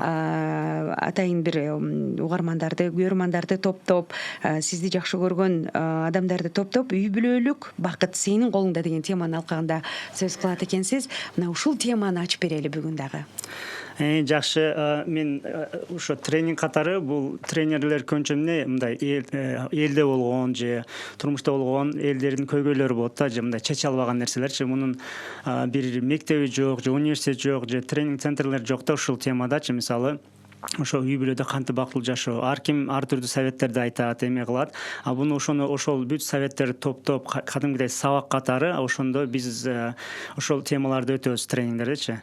атайын бир угармандарды, көрөрмандарды топтоп, сизди жакшы көргөн адамдарды топтоп, үй-бүлөлүк бакыт сенин колуңда деген теманын алкагында сөз кылат экенсиз. Мына ушул теманы ачып берели бүгүн дагы. Жакшы, мен ошо тренинг катары бул тренерлер көбүнчө мындай элде болгон же турмушта болгон элдердин көйгөйлөрү болот да, же мындай чече албаган нерселерчи. Мунун бир мектеби жок, же университет жок, же тренинг центрлер жок да ушул темадачы. Мисалы ошо үй-бүлөдө кантип бактылуу жашоо, ар ким ар түрдүү советтерди айтат, эме кылат. Буну ошол бүт советтерди топтоп кадимгидей сабак катары ошондо биз ошол темаларды өтөбүз тренингдердечи.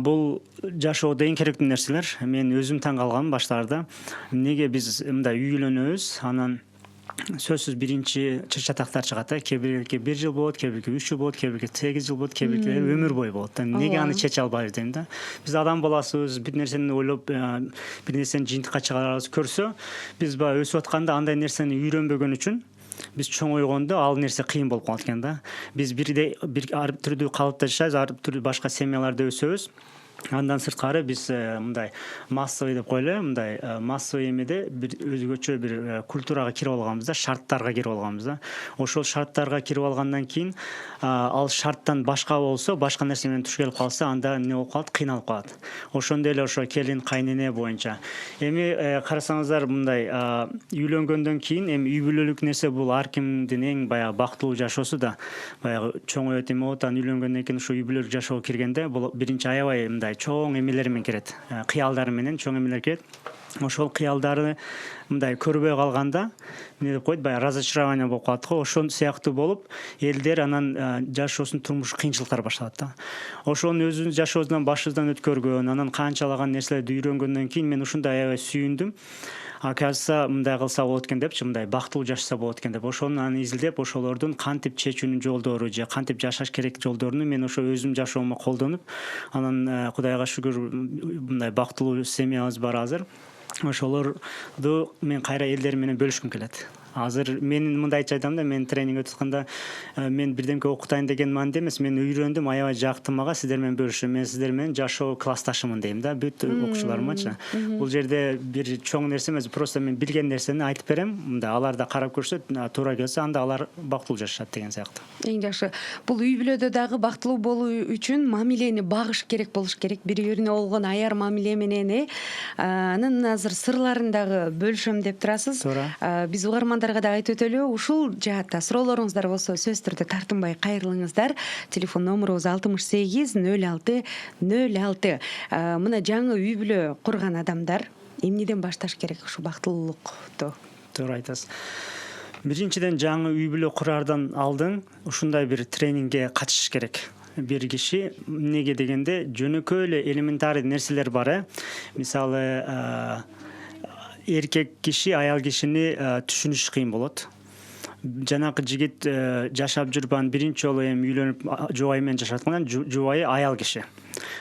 Бул жашоодо эң керектүү нерселер. Мен өзүм таң калгам баштарда. Эмнеге биз мындай үйлөнөбүз, анан сөзсүз биринчи чыр-чатактар чыгат. Кээ бирки 1 жыл болот, кээ бирки 3 жыл болот, кээ бирки 8 жыл болот, кээ бирки өмүр бою болот. Неге аны чече албайбыз дейм да. Биз адам баласыбыз, бир нерсени ойлоп, бир нерсени жыйынтыкка чыгарабыз. Көрсө, биз баягы өсүп атканда андай нерсени үйрөнбөгөн үчүн биз чоңойгондо ал нерсе кыйын болуп калат экен да. Биз бир ар түрдүү калыпта жашайбыз, ар түрдүү башка семьяларда өсөбүз. Андан сырткары биз мындай массовый деп коелу, мындай массовый эмеде бир өзгөчө бир культурага кирип алганбыз да, шарттарга кирип алганбыз да. Ошол шарттарга кирип алгандан кийин ал шарттан башка болсо, башка нерсе менен туш келип калса, анда эмне болуп калат? Кыйналып калат. Ошондой эле ошо келин кайнене боюнча. Эми карасаңыздар, мындай үйлөнгөндөн кийин эми үй-бүлөлүк нерсе бул ар кимдин эң баягы бактылуу жашоосу да. Баягы чоңойот эме болот, анан үйлөнгөндөн кийин ушу үй-бүлөлүк жашоого киргенде бул биринчи аябай мындай чоң эмелер менен кирет, кыялдары менен чоң эмелер кирет. Ошол кыялдары мындай көрбөй калганда эмне деп коет, баягы разочарование болуп калат го. Ошол сыяктуу болуп, элдер анан жашоосун турмуш кыйынчылыктар башталат да. Ошону өзүбүз жашообуздан башыбыздан өткөргөн, анан канчалаган нерселерди үйрөнгөндөн кийин мен ушундай аябай сүйүндүм. Кажется, мындай кылса болот экен депчи, мындай бактылуу жашаса болот экен деп. Ошону аны изилдеп, ошолордун кантип чечүүнүн жолдору же кантип жашаш керек жолдоруну мен ошо өзүм жашоомо колдонуп, анан Кудайга шүгүр мындай бактылуу семьябыз бар азыр. Ошолорду мен кайра элдер менен бөлүшкүм келет. Азыр мен мындайча айтам да, мен тренинг өтүп атканда мен бирдемке окутайын деген мааниде эмес, мен үйрөндүм, аябай жакты мага, сиздер менен бөлүшөм. Мен сиздер менен жашоо классташымын дейм да, бүт окуучуларымачы. Бул жерде бир чоң нерсе эмес, просто мен билген нерсени айтып берем. Мындай алар да карап көрсө, туура келсе, анда алар бактылуу жашашат деген сыяктуу. Эң жакшы. Бул үй-бүлөдө дагы бактылуу болуу үчүн мамилени багыш керек болуш керек. Бири-бирине болгон аяр мамиле менен, анын азыр сырларын дагы бөлүшөм деп турасыз. Биз угармандарга да айтып өтөлү. Ушул жаатта суроолоруңуздар болсо сөз түрдө тартынбай кайрылыңыздар. Телефон номерубуз 68 06 06. Мына жаңы үй-бүлө курган адамдар эмнеден башташ керек ушу бактылуулукту? Туура айтасыз. Биринчиден, жаңы үй-бүлө курардан алдын ушундай бир тренингге катышыш керек. Бир киши эмнеге дегенде, жөнөкөй эле элементарный нерселер бар. Мисалы, эркек киши аял кишини түшүнүш кыйын болот. Жанакы жигит жашап жүрүп, биринчи жолу эми үйлөнүп жубайы менен жашап атканда, жубайы аял киши.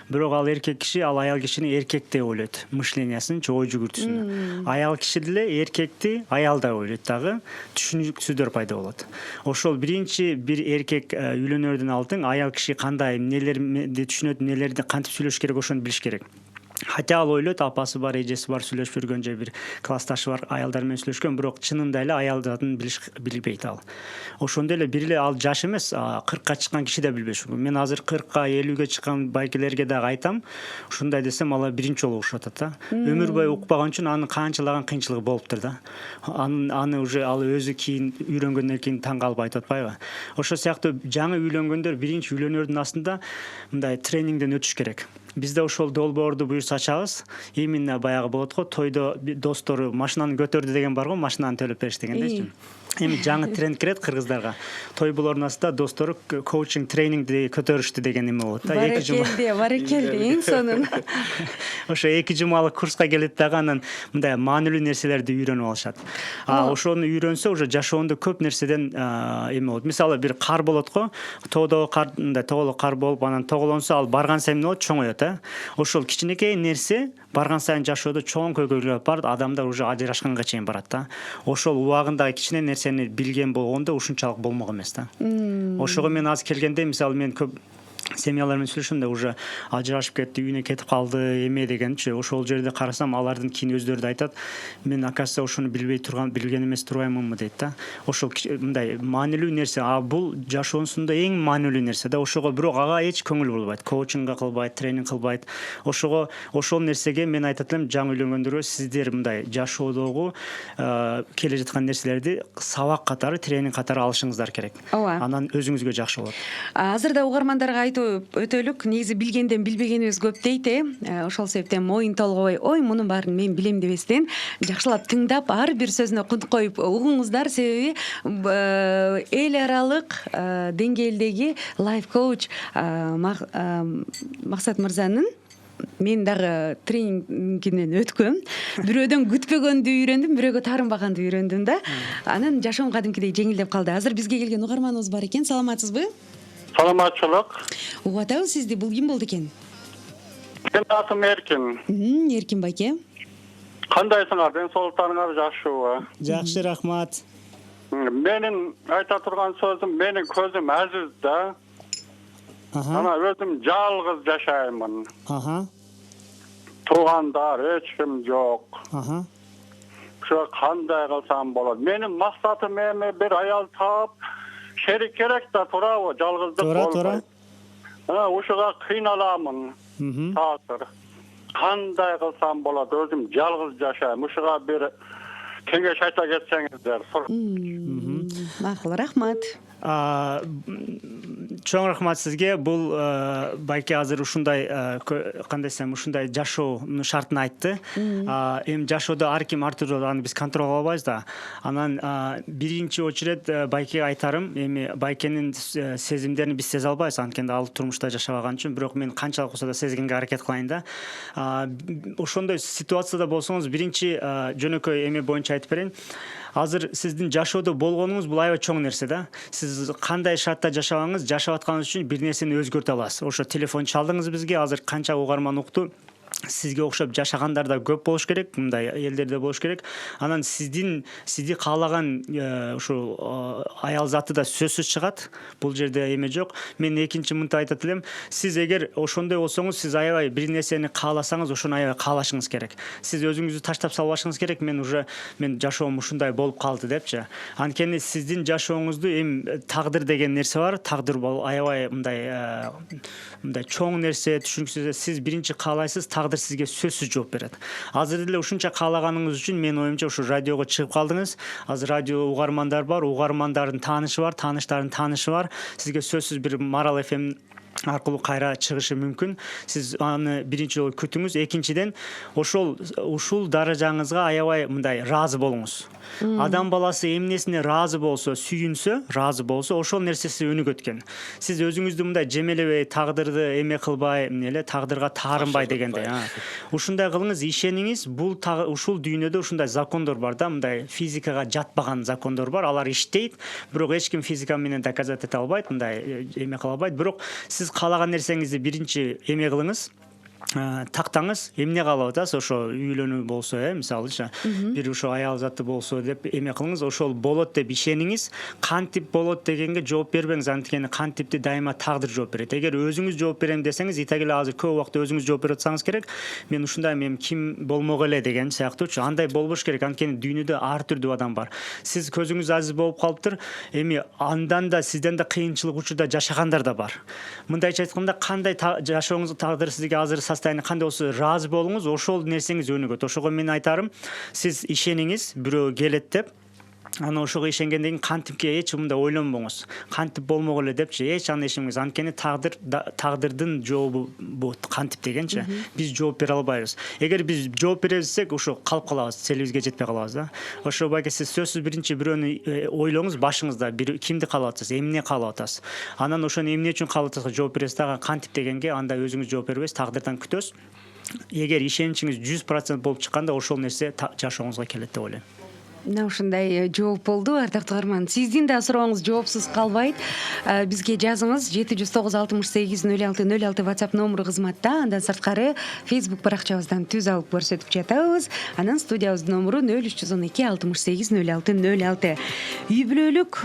Бирок ал эркек киши ал аял кишини эркек деп ойлойт, мышлениясын, ой жүгүртүүсүн. Аял киши деле эркекти аялда ойлойт дагы, түшүнүксүздөр пайда болот. Ошол биринчи бир эркек үйлөнөрдөн алдын аял киши кандай, эмнелерди түшүнөт, эмнелерди кантип сүйлөш керек, ошону билиш керек. Хотя ал ойлойт, апасы бар, эжеси бар, сүйлөшүп жүргөн, же бир классташы бар, аялдар менен сүйлөшкөн, бирок чынында эле аялдардын билбейт ал. Ошондой эле бир эле ал жаш эмес, 40ка чыккан киши да билбеш. Мен азыр 40ка, 50ге чыккан байкелерге дагы айтам, ушундай десем, алар биринчи жолу угушуп атат да. Өмүр бою укпаган үчүн анын канчалаган кыйынчылыгы болуптур да. Аны уже ал өзү кийин үйрөнгөндөн кийин таң калып айтып атпайбы? Ошол сыяктуу жаңы үйлөнгөндөр биринчи үйлөнөрдүн астында мындай тренингден өтүш керек. Бизде ошол долбоорду буюрса ачабыз. Именно баягы болот го, тойдо достору машинаны көтөрдү деген бар го, машинаны төлөп бериш дегендейчи. Эми жаңы тренд кирет кыргыздарга. Той болордун астында достору коучинг тренингди көтөрүштү деген эме болот да. Барекелди, эң сонун. Ошо 2 жумалык курска келет дагы, анан мындай маанилүү нерселерди үйрөнүп алышат. Ошону үйрөнсө, уже жашоонда көп нерседен эме болот. Мисалы, бир кар болот го, тоодогу кар, мындай тоголук кар болуп, анан тоголонсо ал барган сайын болот, чоңойот. Ошол кичинекей нерсе барган сайын жашоодо чоң көйгөйлөр барып, адамдар уже ажырашканга чейин барат да. Ошол убагындагы кичине нерсени билген болгондо ушунчалык болмок эмес да. Ошого мен азыр келгенде, мисалы, мен көп семьялар менен сүйлөшөм да уже ажырашып кетти, үйүнө кетип калды эме дегенчи. Ошол жерде карасам алардын кийин өздөрү да айтат, мен оказывается ошону билген эмес турбаймынбы дейт да. Ошол мындай маанилүү нерсе, бул жашоосунда эң маанилүү нерсе да. Ошого бирок ага эч көңүл бурбайт, коучингге кылбайт, тренинг кылбайт. Ошол нерсеге мен айтат элем, жаңы үйлөнгөндөргө сиздер мындай жашоодогу келе жаткан нерселерди сабак катары, тренинг катары алышыңыздар керек. Анан өзүңүзгө жакшы болот. Азырда угармандарга өтөлүк, негизи билгенден билбегенибиз көп дейт. Ошол себептен моюн толгобой, ой мунун баарын мен билем дебестен жакшылап тыңдап, ар бир сөзүнө кунт коюп угуңуздар, себеби эл аралык деңгээлдеги лайф коуч Максат мырзанын мен дагы тренингинен өткөм. Бирөөдөн күтпөгөндү үйрөндүм, бирөөгө таарынбаганды үйрөндүм да. Анан жашоом кадимкидей жеңилдеп калды. Азыр бизге келген угарманыбыз бар экен. Саламатсызбы? Саламатчылык. Угуп атабыз сизди. Бул ким болду экен? Менин атым Эркин. Эркин байке. Кандайсыңар? Ден соолуктарыңар жакшыбы? Жакшы, рахмат. Менин айта турган сөзүм, менин көзүм азиз да. Ана өзүм жалгыз жашаймын. Туугандар эч ким жок. Ошо кандай кылсам болот? Менин максатым эми бир аял таап, шерик керек да, туурабы? Жалгыздык болбойт. Ушуга кыйналамын. Таасыр. Кандай кылсам болот? Өзүм жалгыз жашайм. Ушуга бир кеңеш айта кетсеңиздер. Макул, рахмат. Чоң рахмат сизге. Бул байке азыр ушундай кандай десем, ушундай жашоо шартын айтты. Эми жашоодо ар ким ар түрдүү, аны биз контрол кыла албайбыз да. Анан биринчи очеред байкеге айтарым, эми байкенин сезимдерин биз сезе албайбыз, анткени ал турмушта жашабаган үчүн, бирок мен канчалык болсо да сезгенге аракет кылайын да. Ошондой ситуацияда болсоңуз, биринчи жөнөкөй эме боюнча айтып берейин. Азыр сиздин жашоодо болгонуңуз бул аябай чоң нерсе да. Сиз кандай шартта жашабаңыз, жашап атканыңыз үчүн бир нерсени өзгөртө аласыз. Ошо телефон чалдыңыз бизге, азыр канча угарман укту. Сизге окшоп жашагандар да көп болуш керек, мындай элдерде болуш керек. Анан сизди каалаган ушул аял заты да сөзсүз чыгат. Бул жерде эме жок. Мен экинчи мынтип айтат элем, сиз эгер ошондой болсоңуз, сиз аябай бир нерсени кааласаңыз, ошону аябай каалашыңыз керек. Сиз өзүңүздү таштап салбашыңыз керек. Мен жашоом ушундай болуп калды депчи. Анткени сиздин жашооңузду эми тагдыр деген нерсе бар. Тагдыр бул аябай мындай чоң нерсе, түшүнүксүз. Сиз биринчи каалайсыз, тагдыр сизге сөзсүз жооп берет. Азыр эле ушунча каалаганыңыз үчүн менин оюмча ушу радиого чыгып калдыңыз. Азыр радио угармандар бар, угармандардын таанышы бар, тааныштардын таанышы бар. Сизге сөзсүз бир Марал FM аркылуу кайра чыгышы мүмкүн. Сиз аны биринчи жолу күтүңүз. Экинчиден, ушул даражаңызга аябай мындай ыраазы болуңуз. Адам баласы эмнесине ыраазы болсо, сүйүнсө, ыраазы болсо, ошол нерсеси өнүгөт экен. Сиз өзүңүздү мындай жемелебей, тагдырды эме кылбай, тагдырга таарынбай дегендей. Ушундай кылыңыз, ишениңиз. Ушул дүйнөдө ушундай закондор бар да, мындай физикага жатпаган закондор бар. Алар иштейт, бирок эч ким физика менен доказать эте албайт, мындай эме кыла албайт. Бирок сиз каалаган нерсеңизди биринчи эме кылыңыз. Тактаңыз, эмне каалап атасыз, ошо үйлөнүү болсо, мисалычы, бир ошо аял заты болсо деп эме кылыңыз, ошол болот деп ишениңиз. Кантип болот дегенге жооп бербеңиз, анткени кантипти дайыма тагдыр жооп берет. Эгер өзүңүз жооп берем десеңиз, итегеле азыр көп убакта өзүңүз жооп берип атсаңыз керек. Мен ушундай, мен ким болмок эле деген сыяктуучу, андай болбош керек, анткени дүйнөдө ар түрдүү адам бар. Сиз көзүңүз азиз болуп калыптыр, эми андан да сизден да кыйынчылык учурда жашагандар да бар. Мындайча айтканда, кандай жашооңуз тагдыр сизге азыр состояние кандай болсо, ыраазы болуңуз, ошол нерсеңиз өнүгөт. Ошого мен айтарым, сиз ишениңиз, бирөө келет деп, аны ошого ишенгенден кийин кантипке эч мындай ойлонбоңуз. Кантип болмок эле депчи, эч аны ишенбеңиз. Анткени тагдырдын жообу бул кантип дегенчи. Биз жооп бере албайбыз. Эгер биз жооп бере билсек, ошо калып калабыз, целибизге жетпей калабыз да. Ошо байке сиз сөзсүз биринчи бирөөнү ойлоңуз башыңызда, кимди каалап атасыз, эмне каалап атасыз. Анан ошону эмне үчүн каалап атасыз жооп бересиз дагы, кантип дегенге анда өзүңүз жооп бербейсиз, тагдырдан күтөсүз. Эгер ишеничиңиз 100% болуп чыкканда, ошол нерсе жашооңузга келет деп ойлойм. Мына ушундай жооп болду. Ардактуу каарман, сиздин да сурооңуз жоопсуз калбайт. Бизге жазыңыз 709 66 06 06 WhatsApp номеру кызматта. Андан сырткары Facebook баракчабыздан түз алып көрсөтүп жатабыз. Анан студиябыздын номеру 0312 68 06 06. Үй-бүлөлүк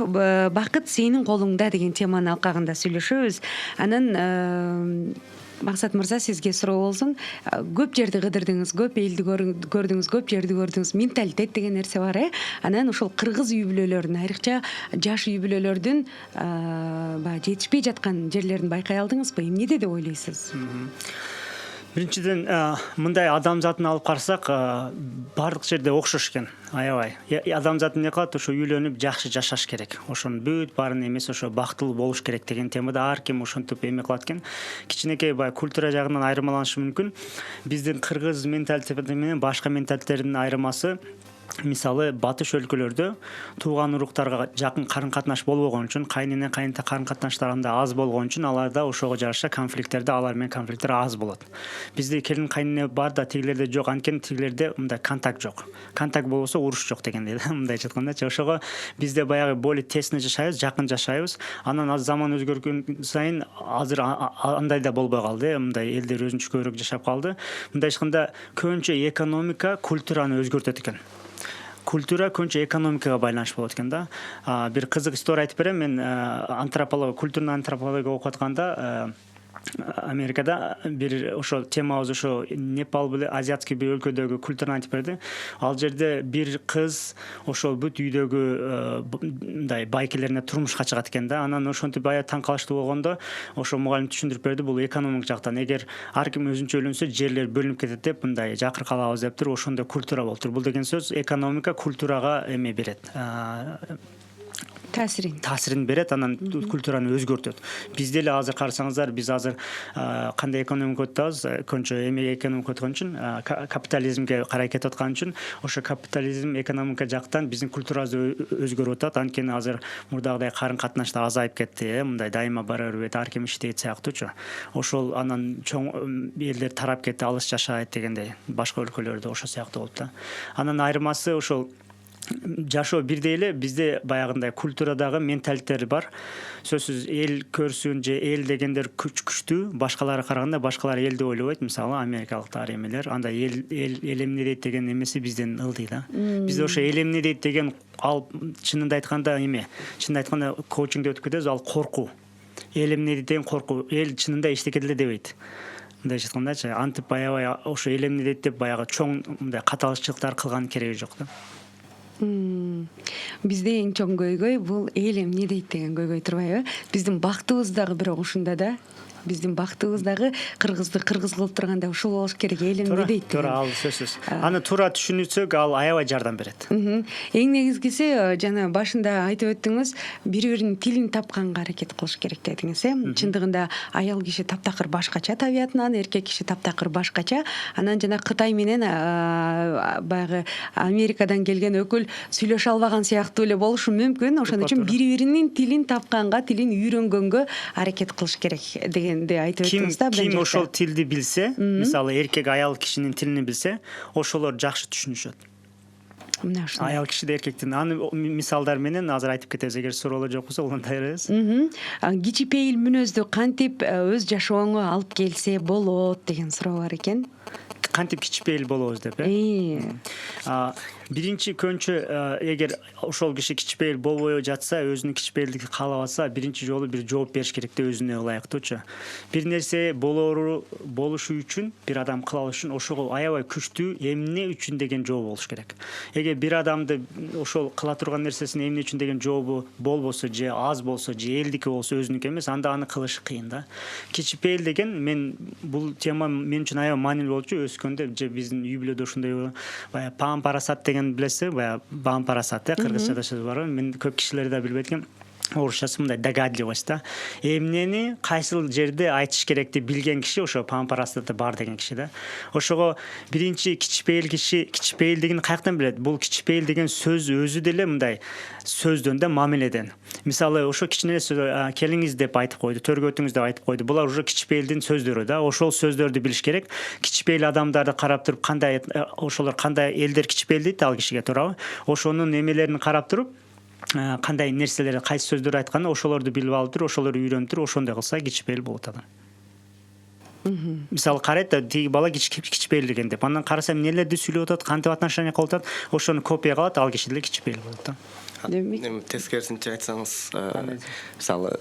бакыт сенин колуңда деген теманын алкагында сүйлөшөбүз. Анан Максат мырза, сизге суроо болсун. Көп жерди кыдырдыңыз, көп элди көрдүңүз, көп жерди көрдүңүз. Менталитет деген нерсе бар, Анан ушул кыргыз үй-бүлөлөрүнүн, айрыкча жаш үй-бүлөлөрдүн баягы жетишпей жаткан жерлерин байкай алдыңызбы? Эмнеде деп ойлойсуз? Биринчиден, мындай адамзатын алып карасак, бардык жерде окшош экен, аябай. Адамзат эмне кылат? Ошо үйлөнүп жакшы жашаш керек. Ошонун бүт баарын эмес, ошо бактылуу болуш керек деген темада ар ким ошентип эме кылат экен. Кичинекей баягы культура жагынан айырмаланышы мүмкүн. Биздин кыргыз менталитети менен башка менталитеттердин айырмасы, мисалы батыш өлкөлөрдө тууган уруктарга жакын карын-катнаш болбогон үчүн, кайнене кайынта карын-катнаштарында аз болгон үчүн аларда ошого жараша конфликттерде алар менен конфликттер аз болот. Бизде келин кайнене бар да тигилерде жок, анткени тигилерде мындай контакт жок. Контакт болбосо уруш жок дегендей да, мындайча айтканда. Ошого бизде баягы более тесно жашайбыз, жакын жашайбыз. Анан аз заман өзгөргөн сайын азыр андай да болбой калды, мындай элдер өзүнчө көбүрөөк жашап калды. Мындай айтканда көбүнчө экономика культураны өзгөртөт экен. Культура көбүнчө экономикага байланыш болот экен да. Бир кызык история айтып берем. Мен культурный антропология окуп атканда Америкада бир ошо темабыз ошо Непал беле азиатский бир өлкөдөгү культураны айтып берди. Ал жерде бир кыз ошо бүт үйдөгү мындай байкелерине турмушка чыгат экен да. Анан ошентип баягы таң калыштуу болгондо ошо мугалим түшүндүрүп берди, бул экономик жактан. Эгер ар ким өзүнчө үйлөнсө жерлер бөлүнүп кетет деп мындай жакыр калабыз деп туруп ошондой культура болуптур. Бул деген сөз экономика культурага эме берет. Таасирин берет, анан культураны өзгөртөт. Бизде эле азыр карасаңыздар, биз азыр кандай экономика өтөбүз, көбүнчө эме экономика өткөн үчүн, капитализмге карай кетип аткан үчүн, ошо капитализм экономика жактан биздин культурабызды өзгөрүп атат. Анткени азыр мурдагыдай карын-катнашта азайып кетти, мындай дайыма бара бербейт, ар ким иштейт сыяктуучу. Ошол анан чоң элдер тарап кетти, алыс жашайт дегендей. Башка өлкөлөрдө ошо сыяктуу болуп да. Анан айырмасы ошол Жашоо бирдей эле, бизде баягындай культурадагы менталитеттер бар. Сөзсүз эл көрсүн же эл дегендер күчтүү, башкаларга караганда башкалар элди ойлобойт. Мисалы америкалыктар эмелер, анда эл эмне дейт деген эмеси бизден ылдый да. Бизде ошо эл эмне дейт деген ал чынында айтканда эме, чынында айтканда коучингде өтүп кетебиз, ал коркуу. Эл эмне дейт деген коркуу, эл чынында эчтеке деле дебейт. Мындай айткандачы, антип аябай ошо эл эмне дейт деп баягы чоң мындай каталыкчылыктар кылган кереги жок да. Бизде эң чоң көйгөй бул эл эмне дейт деген көйгөй турбайбы? Биздин бактыбыз дагы бирок ушунда да. Биздин бактыбыз дагы кыргызды кыргыз кылып турганда ушул болуш керек, эл эмне дейт. Туура, ал сөзсүз. Аны туура түшүнүрсөк, ал аябай жардам берет. Эң негизгиси жана башында айтып өттүңүз, бири-биринин тилин тапканга аракет кылыш керек дедиңиз, Чындыгында аял киши таптакыр башкача табиятынан, эркек киши таптакыр башкача. Анан жана Кытай менен баягы Америкадан келген өкүл сүйлөшө албаган сыяктуу эле болушу мүмкүн. Ошон үчүн бири-биринин тилин тапканга, тилин үйрөнгөнгө аракет кылыш керек деген айтып өттүңүз да. Ким ошол тилди билсе, мисалы эркек аял кишинин тилин билсе, ошолор жакшы түшүнүшөт. Аял киши да эркектин аны мисалдар менен азыр айтып кетебиз. Эгер суроолор жок болсо, улам дайрабыз. Кичипейил мүнөздү кантип өз жашооңо алып келсе болот деген суроо бар экен. Кантип кичипейил болобуз деп, биринчи көбүнчө эгер ошол киши кичипейил болбой жатса, өзүнүн кичипейилдикти каалабаса, биринчи жолу бир жооп бериш керек да, өзүнө ылайыктуучу. Бир нерсе болушу үчүн, бир адам кыла алыш үчүн ошого аябай күчтүү эмне үчүн деген жооп болуш керек. Эгер бир адамды ошол кыла турган нерсесин эмне үчүн деген жообу болбосо, же аз болсо, же элдики болсо, өзүнүкү эмес, анда аны кылыш кыйын да. Кичипейил деген, мен бул тема мен үчүн аябай маанилүү болчу. Өскөндө же биздин үй-бүлөдө ушундай баягы паам парасат деген билесиз, баягы баам парасат, кыргызчада сөз бар. Мен көп кишилер да билбейт экен. орусчасы мындай догадливость да. Эмнени кайсыл жерде айтыш керекти билген киши ошо пампарастыгы бар деген киши да. Ошого биринчи кичпейил киши кичпейилдигин каяктан билет? Бул кичпейил деген сөз өзү деле мындай сөздөн да мамиледен. Мисалы ошо кичине келиңиз деп айтып койду, төргөтүңүз деп айтып койду. Булар уже кичпейилдин сөздөрү да. Ошол сөздөрдү билиш керек. Кичпейил адамдарды карап туруп кандай ошолор кандай элдер кичпейил дейт ал кишиге туурабы? Ошонун эмелерин карап туруп кандай нерселер кайсы сөздөр айтканы ошолорду билип алып туруп ошолорду үйрөнүп туруп ошондой кылса кичпейил болот адам. Мисалы карайт да тиги бала кичпейил деген деп андан карасам эмнелерди сүйлөп атат, кантип отношение кылып атат, ошону копия кылат, ал киши деле кичпейил болот да. Тескерисинче айтсаңыз, мисалы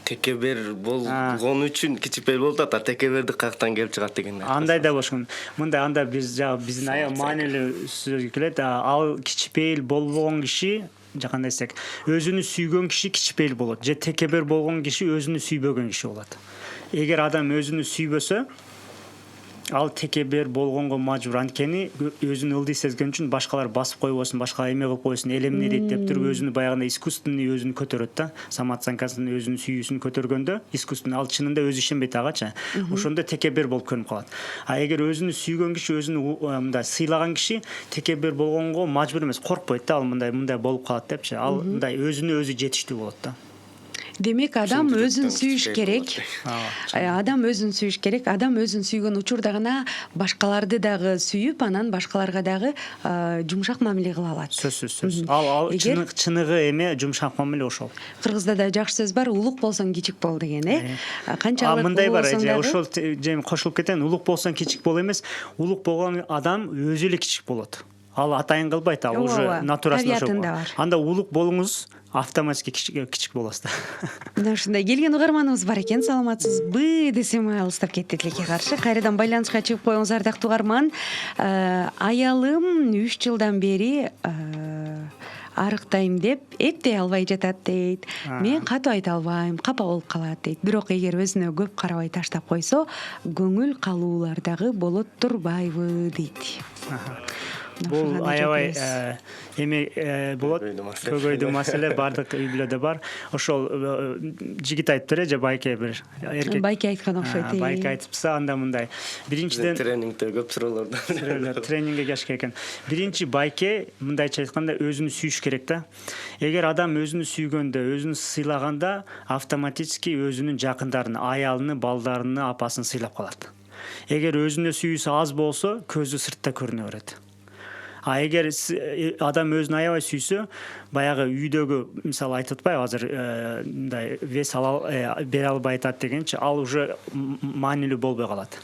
текебер болгон үчүн кичпейил болуп атат, текеберди каяктан келип чыгат деген. Андай да болуш мүмкүн. Мындай анда биздин маанилүү сөз келет. Ал кичпейил болбогон киши кандай десек, өзүнү сүйгөн киши кичпейил болот. Же текебер болгон киши өзүнү сүйбөгөн киши болот. Эгер адам өзүнү сүйбөсө, ал текебер болгонго мажбур. Анткени өзүн ылдый сезген үчүн башкалар басып койбосун, башка эме кылып койсун, элемне дейт деп туруп өзүнү баягындай искусственный өзүн көтөрөт да. Самооценкасын өзүнүн сүйүүсүн көтөргөндө искусственный ал чынында өзү ишенбейт агачы. Ошондо текебер болуп көрүнүп калат. А эгер өзүнү сүйгөн киши, өзүнү мындай сыйлаган киши текебер болгонго мажбур эмес, коркпойт да, ал мындай болуп калат депчи. Ал мындай өзүнө өзү жетиштүү болот да. Демек адам өзүн сүйүш керек. Адам өзүн сүйүш керек. Адам өзүн сүйгөн учурда гана башкаларды дагы сүйүп, анан башкаларга дагы жумшак мамиле кыла алат. Сөзсүз. Ал чыныгы эме жумшак мамиле ошол. Кыргызда да жакшы сөз бар, улук болсоң кичик бол деген, Канчалык мындай бар, ошол жем кошулуп кетен, улук болсоң кичик бол эмес, улук болгон адам өзү эле кичик болот. Ал атайын кылбайт, ал уже натурасында ошол. Анда улук болуңуз автоматически кичик болосуз да. Мына ушундай келген угарманыбыз бар экен, саламатсызбы десем алыстап кетти тилекке каршы. Кайрадан байланышка чыгып коюңуз ардактуу угарман. Аялым 3 жылдан бери арыктайм деп эптей албай жатат дейт. Мен катуу айта албайм, капа болуп калат дейт. Бирок эгер өзүнө көп карабай таштап койсо, көңүл калуулар дагы болот турбайбы дейт. Бул аябай эме болот, көгөйдүү маселе бардык үй-бүлөдө бар. Ошол жигит айтыптыр же байке бир эркек. Байке айткан окшойт. Байке айтыпса, анда мындай. Биринчиден тренингде көп суроолорду. Тренингге келиш керек экен. Биринчи байке мындайча айтканда өзүнү сүйүш керек да. Эгер адам өзүнү сүйгөндө, өзүнү сыйлаганда, автоматически өзүнүн жакындарын, аялыны, балдарын, апасын сыйлап калат. Эгер өзүнө сүйүүсү аз болсо, көзү сыртта көрүнө берет. А эгер адам өзүн аябай сүйсө, баягы үйдөгү мисалы айтып атпайбы азыр мындай вес бере албай атат дегенчи, ал уже маанилүү болбой калат.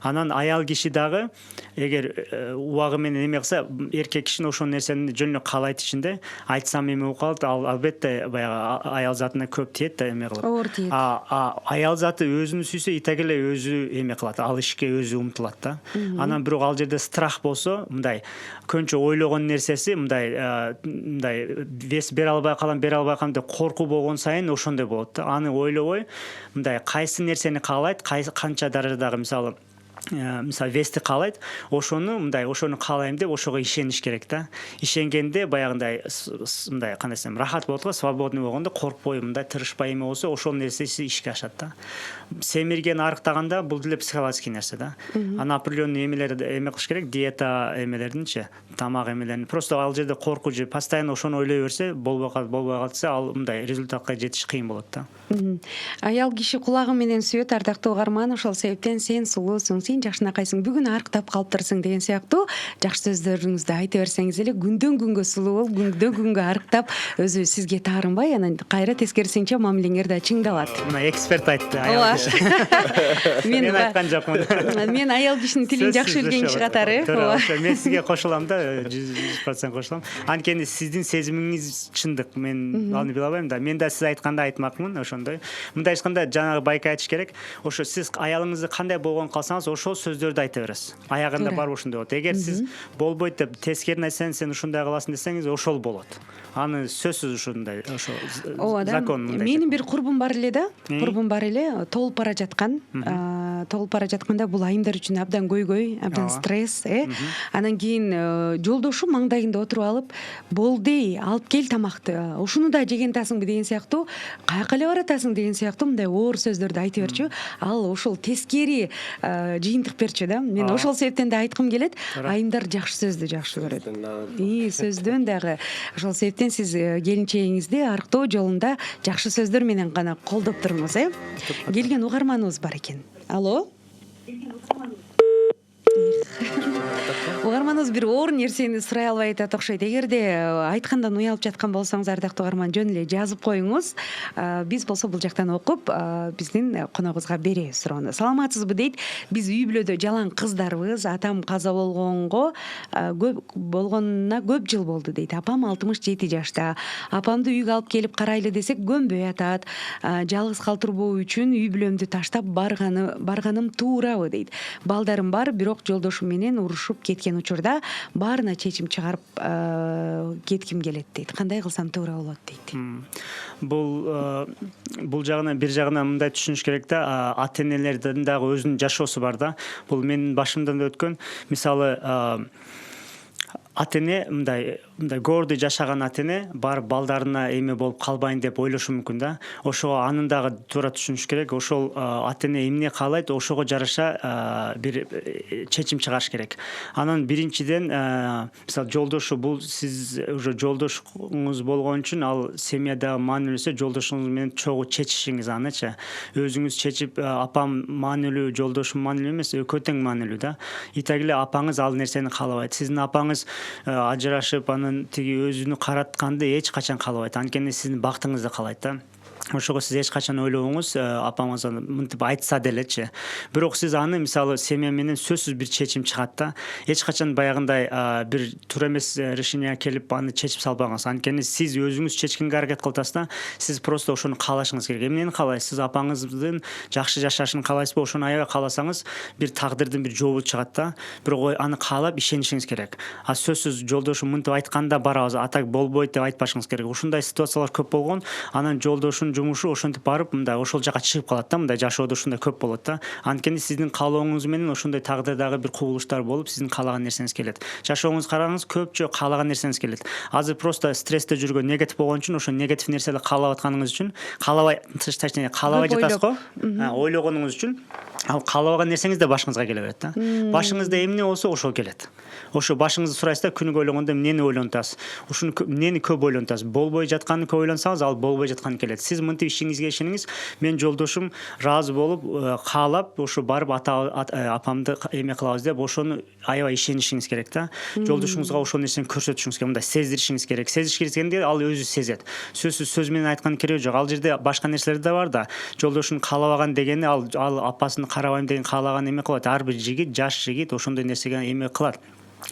Анан аял киши дагы эгер убагы менен эме кылса, эркек кишинин ошол нерсени жөн эле каалайт ичинде, айтсам эме болуп калат, ал албетте баягы аял затына көп тиет да эме кылып. Оор тиет. Аял заты өзүн сүйсө, итеге эле өзү эме кылат, ал ишке өзү умтулат да. Анан бирок ал жерде страх болсо, мындай көнчө ойлогон нерсеси мындай вес бере албай калам деп коркуу болгон сайын ошондой болот да. Аны ойлобой, мындай кайсы нерсени каалайт, канча даражадагы мисалы вести каалайт, ошону каалайм деп ошого ишениш керек да. Ишенгенде баягындай мындай кандай десем, рахат болот го, свободный болгондо, коркпой, мындай тырышпай эме болсо, ошол нерсеси ишке ашат да. Семирген арыктаганда бул деле психологический нерсе да. Аны определенный эмелерди эме кылыш керек, диета эмелеринчи, тамак эмелерин. Просто ал жерде коркуу же постоянно ошону ойлой берсе, болбой калса, ал мындай результатка жетиш кыйын болот да. Аял киши кулагы менен сүйөт, ардактуу угарман, ошол себептен сен сулуусуң, сен жакшынакайсың, бүгүн арыктап калыптырсың деген сыяктуу жакшы сөздөрүңүздү айта берсеңиз эле, күндөн күнгө сулуу болуп, күндөн күнгө арыктап, өзү сизге таарынбай, анан кайра тескерисинче мамилеңер да чыңдалат. Мына эксперт айтты, аял киши. Мен айткан жокмун. Мен аял кишинин тилин жакшы билген киши катары. Мен сизге кошулам да, 100% кошулам. Анткени сиздин сезимиңиз чындык. Мен аны биле албайм да. Мен да сиз айткандай айтмакмын, ошондой. Мындай айтканда жанагы байка айтыш керек. Ошо сиз аялыңызды кандай болгон калсаңыз, ошол сөздөрдү айта бересиз. Аягында бар ушундай болот. Эгер сиз болбойт деп тескерин айтсаң, сен ушундай кыласың десеңиз, ошол болот. Аны сөзсүз ушундай, ошо закон мындай. Менин бир курбум бар эле да, толуп бара жаткан. толуп бара жатканда бул айымдар үчүн абдан көйгөй, абдан стресс, анан кийин жолдошу маңдайында отуруп алып, болду, алып кел тамакты, ушуну да жеген атасыңбы деген сыяктуу, каяка эле баратасың деген сыяктуу мындай оор сөздөрдү айтып берчү. Ал ошол тескери жыйынтык берчү да. Мен ошол себептен да айткым келет, айымдар жакшы сөздү жакшы көрөт. Сөздөн дагы. Ошол себептен сиз келинчегиңизди арктоо жолунда жакшы сөздөр менен гана колдоп туруңуз, Келген угарманыбыз бар экен. Алло. Угарманыбыз бир оор нерсени сурай албай атат окшойт. Эгерде айткандан уялып жаткан болсоңуз, ардактуу угарман, жөн эле жазып коюңуз. Биз болсо бул жактан окуп, биздин коногубузга беребиз суроону. Саламатсызбы дейт. Биз үй-бүлөдө жалаң кыздарбыз. Атам каза болгонуна көп жыл болду дейт. Апам 67 жашта. Апамды үйгө алып келип карайлы десек көнбөй атат. Жалгыз калтырбоо үчүн үй-бүлөмдү таштап барганым туурабы дейт. Балдарым бар, бирок жолдошум менен урушуп кеткен учурда баарына чечим чыгарып кетким келет дейт. Кандай кылсам туура болот дейт. Бул жагынан бир жагынан мындай түшүнүш керек да, ата-энелердин дагы өзүнүн жашоосу бар да. Бул менин башымдан да өткөн. Мисалы, ата-эне мындай гордый жашаган ата-эне барып балдарына эме болуп калбайын деп ойлошу мүмкүн да. Ошого анын дагы туура түшүнүш керек. Ошол ата-эне эмне каалайт, ошого жараша бир чечим чыгарыш керек. Анан биринчиден, мисалы, жолдошу, бул сиз уже жолдошуңуз болгон үчүн ал семьяда маанилүүсү, жолдошуңуз менен чогуу чечишиңиз анычы. Өзүңүз чечип, апам маанилүү, жолдошум маанилүү эмес, экөө тең маанилүү да. Итак эле апаңыз ал нерсени каалабайт. Сиздин апаңыз ажырашып, анын тиги өзүнү каратканды эч качан каалабайт. Анткени сиздин бактыңызды каалайт да. Ошого сиз эч качан ойлобоңуз, апаңыз мынтип айтса делечи. Бирок сиз аны, мисалы, семья менен сөзсүз бир чечим чыгат да. Эч качан баягындай бир туура эмес решение келип аны чечип салбаңыз. Анткени сиз өзүңүз чечкенге аракет кыласыз да. Сиз просто ошону каалашыңыз керек. Эмнени каалайсыз? Сиз апаңыздын жакшы жашашын каалайсызбы? Ошону аябай кааласаңыз, бир тагдырдын бир жообу чыгат да. Бирок аны каалап ишенишиңиз керек. Сөзсүз жолдошум мынтип айтканда барабыз, атак болбойт деп айтпашыңыз керек. Ушундай ситуациялар көп болгон. Анан жолдошун жумушу ошентип барып, мындай ошол жака чыгып калат да. Мындай жашоодо ушундай көп болот да. Анткени сиздин каалооңуз менен ошондой тагдырдагы бир кубулуштар болуп, сиздин каалаган нерсеңиз келет. Жашооңузду караңыз, көпчө каалаган нерсеңиз келет. Азыр просто стрессте жүргөн, негатив болгон үчүн, ошо негатив нерселерди каалап атканыңыз үчүн, каалабай жатасыз го, ойлогонуңуз үчүн, ал каалабаган нерсеңиз да башыңызга келе берет да. Башыңызда эмне болсо ошол келет. Ошо башыңызды сурайсыз да, күнүгө ойлогондо эмнени ойлонтасыз? Ушуну эмнени көп ойлонтасыз? Болбой жатканын көп ойлонсаңыз, ал болбой жатканы келет. Сиз мынтип ишиңизге ишениңиз. Мен жолдошум ыраазы болуп, каалап, ошо барып апамды эме кылабыз деп, ошону аябай ишенишиңиз керек да. Жолдошуңузга ошол нерсени көрсөтүшүңүз керек, мындай сездиришиңиз керек. Сездириш дегенде ал өзү сезет. Сөзсүз сөз менен айтканын кереги жок. Ал жерде башка нерселер да бар да. Жолдошун каалабаган дегени, ал апасын карабайм деген каалаган эме кылат. Ар бир жигит, жаш жигит ошондой нерсеге эме кылат.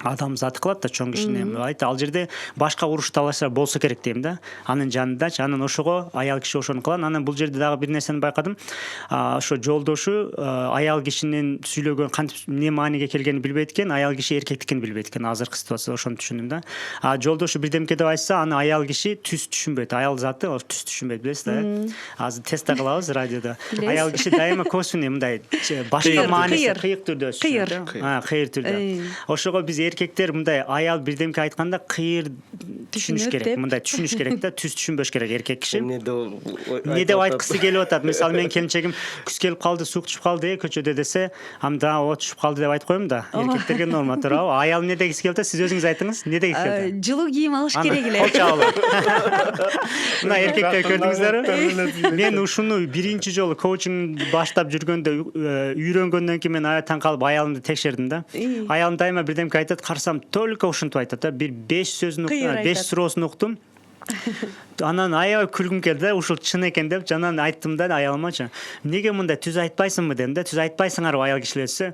Адам заты кылат да, чоң кишини айт. Ал жерде башка уруш талаштар болсо керек дейм да. Анын жанындачы, анан ошого аял киши ошону кылат. Анан бул жерде дагы бир нерсени байкадым. Ошо жолдошу аял кишинин сүйлөгөн кантип эмне мааниге келгенин билбейт экен, аял киши эркектикин билбейт экен. Азыркы ситуацияда ошону түшүндүм да. Жолдошу бирдемке деп айтса, аны аял киши түз түшүнбөйт. Аял заты түз түшүнбөйт, билесиз да. Азыр тест да кылабыз радиодо. Аял киши дайыма косвенный, мындай башка мааниси, кыйык түрдө. Кыйыр түрдө. Ошого биз эркектер мындай аял бирдемке айтканда кыйыр түшүнүш керек, мындай түшүнүш керек да, түз түшүнбөш керек эркек киши. Эмне деп айткысы келип атат? Мисалы, мен келинчегим күз келип калды, суук түшүп калды көчөдө десе, анда о түшүп калды деп айтып коем да. Эркектерге норма, туурабы? Аял эмне дегиси келип атат? Сиз өзүңүз айтыңыз. Эмне дегиси келип атат? Жылуу кийим алыш керек эле. Мына эркектер көрдүңүздөрбү? Мен ушуну биринчи жолу коучинг баштап жүргөндө үйрөнгөндөн кийин мен аябай таң калып аялымды текшердим да. Аялым дайыма бирдемке айтат, карасам только ушинтип айтат да. Бир 5 сөзүн, 5 суроосун уктум. Анан аябай күлгүм келди да, ушул чын экен деп, жанан айттым да аялымачы. Эмнеге мындай түз айтпайсыңбы дедим да. Түз айтпайсыңарбы аял кишилер десе,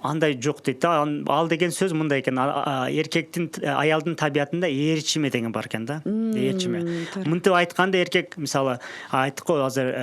андай жок дейт да. Ал деген сөз мындай экен, эркектин, аялдын табиятында ээрчиме деген бар экен да. Ээрчиме. Мынтип айтканда эркек, мисалы, айттык го азыр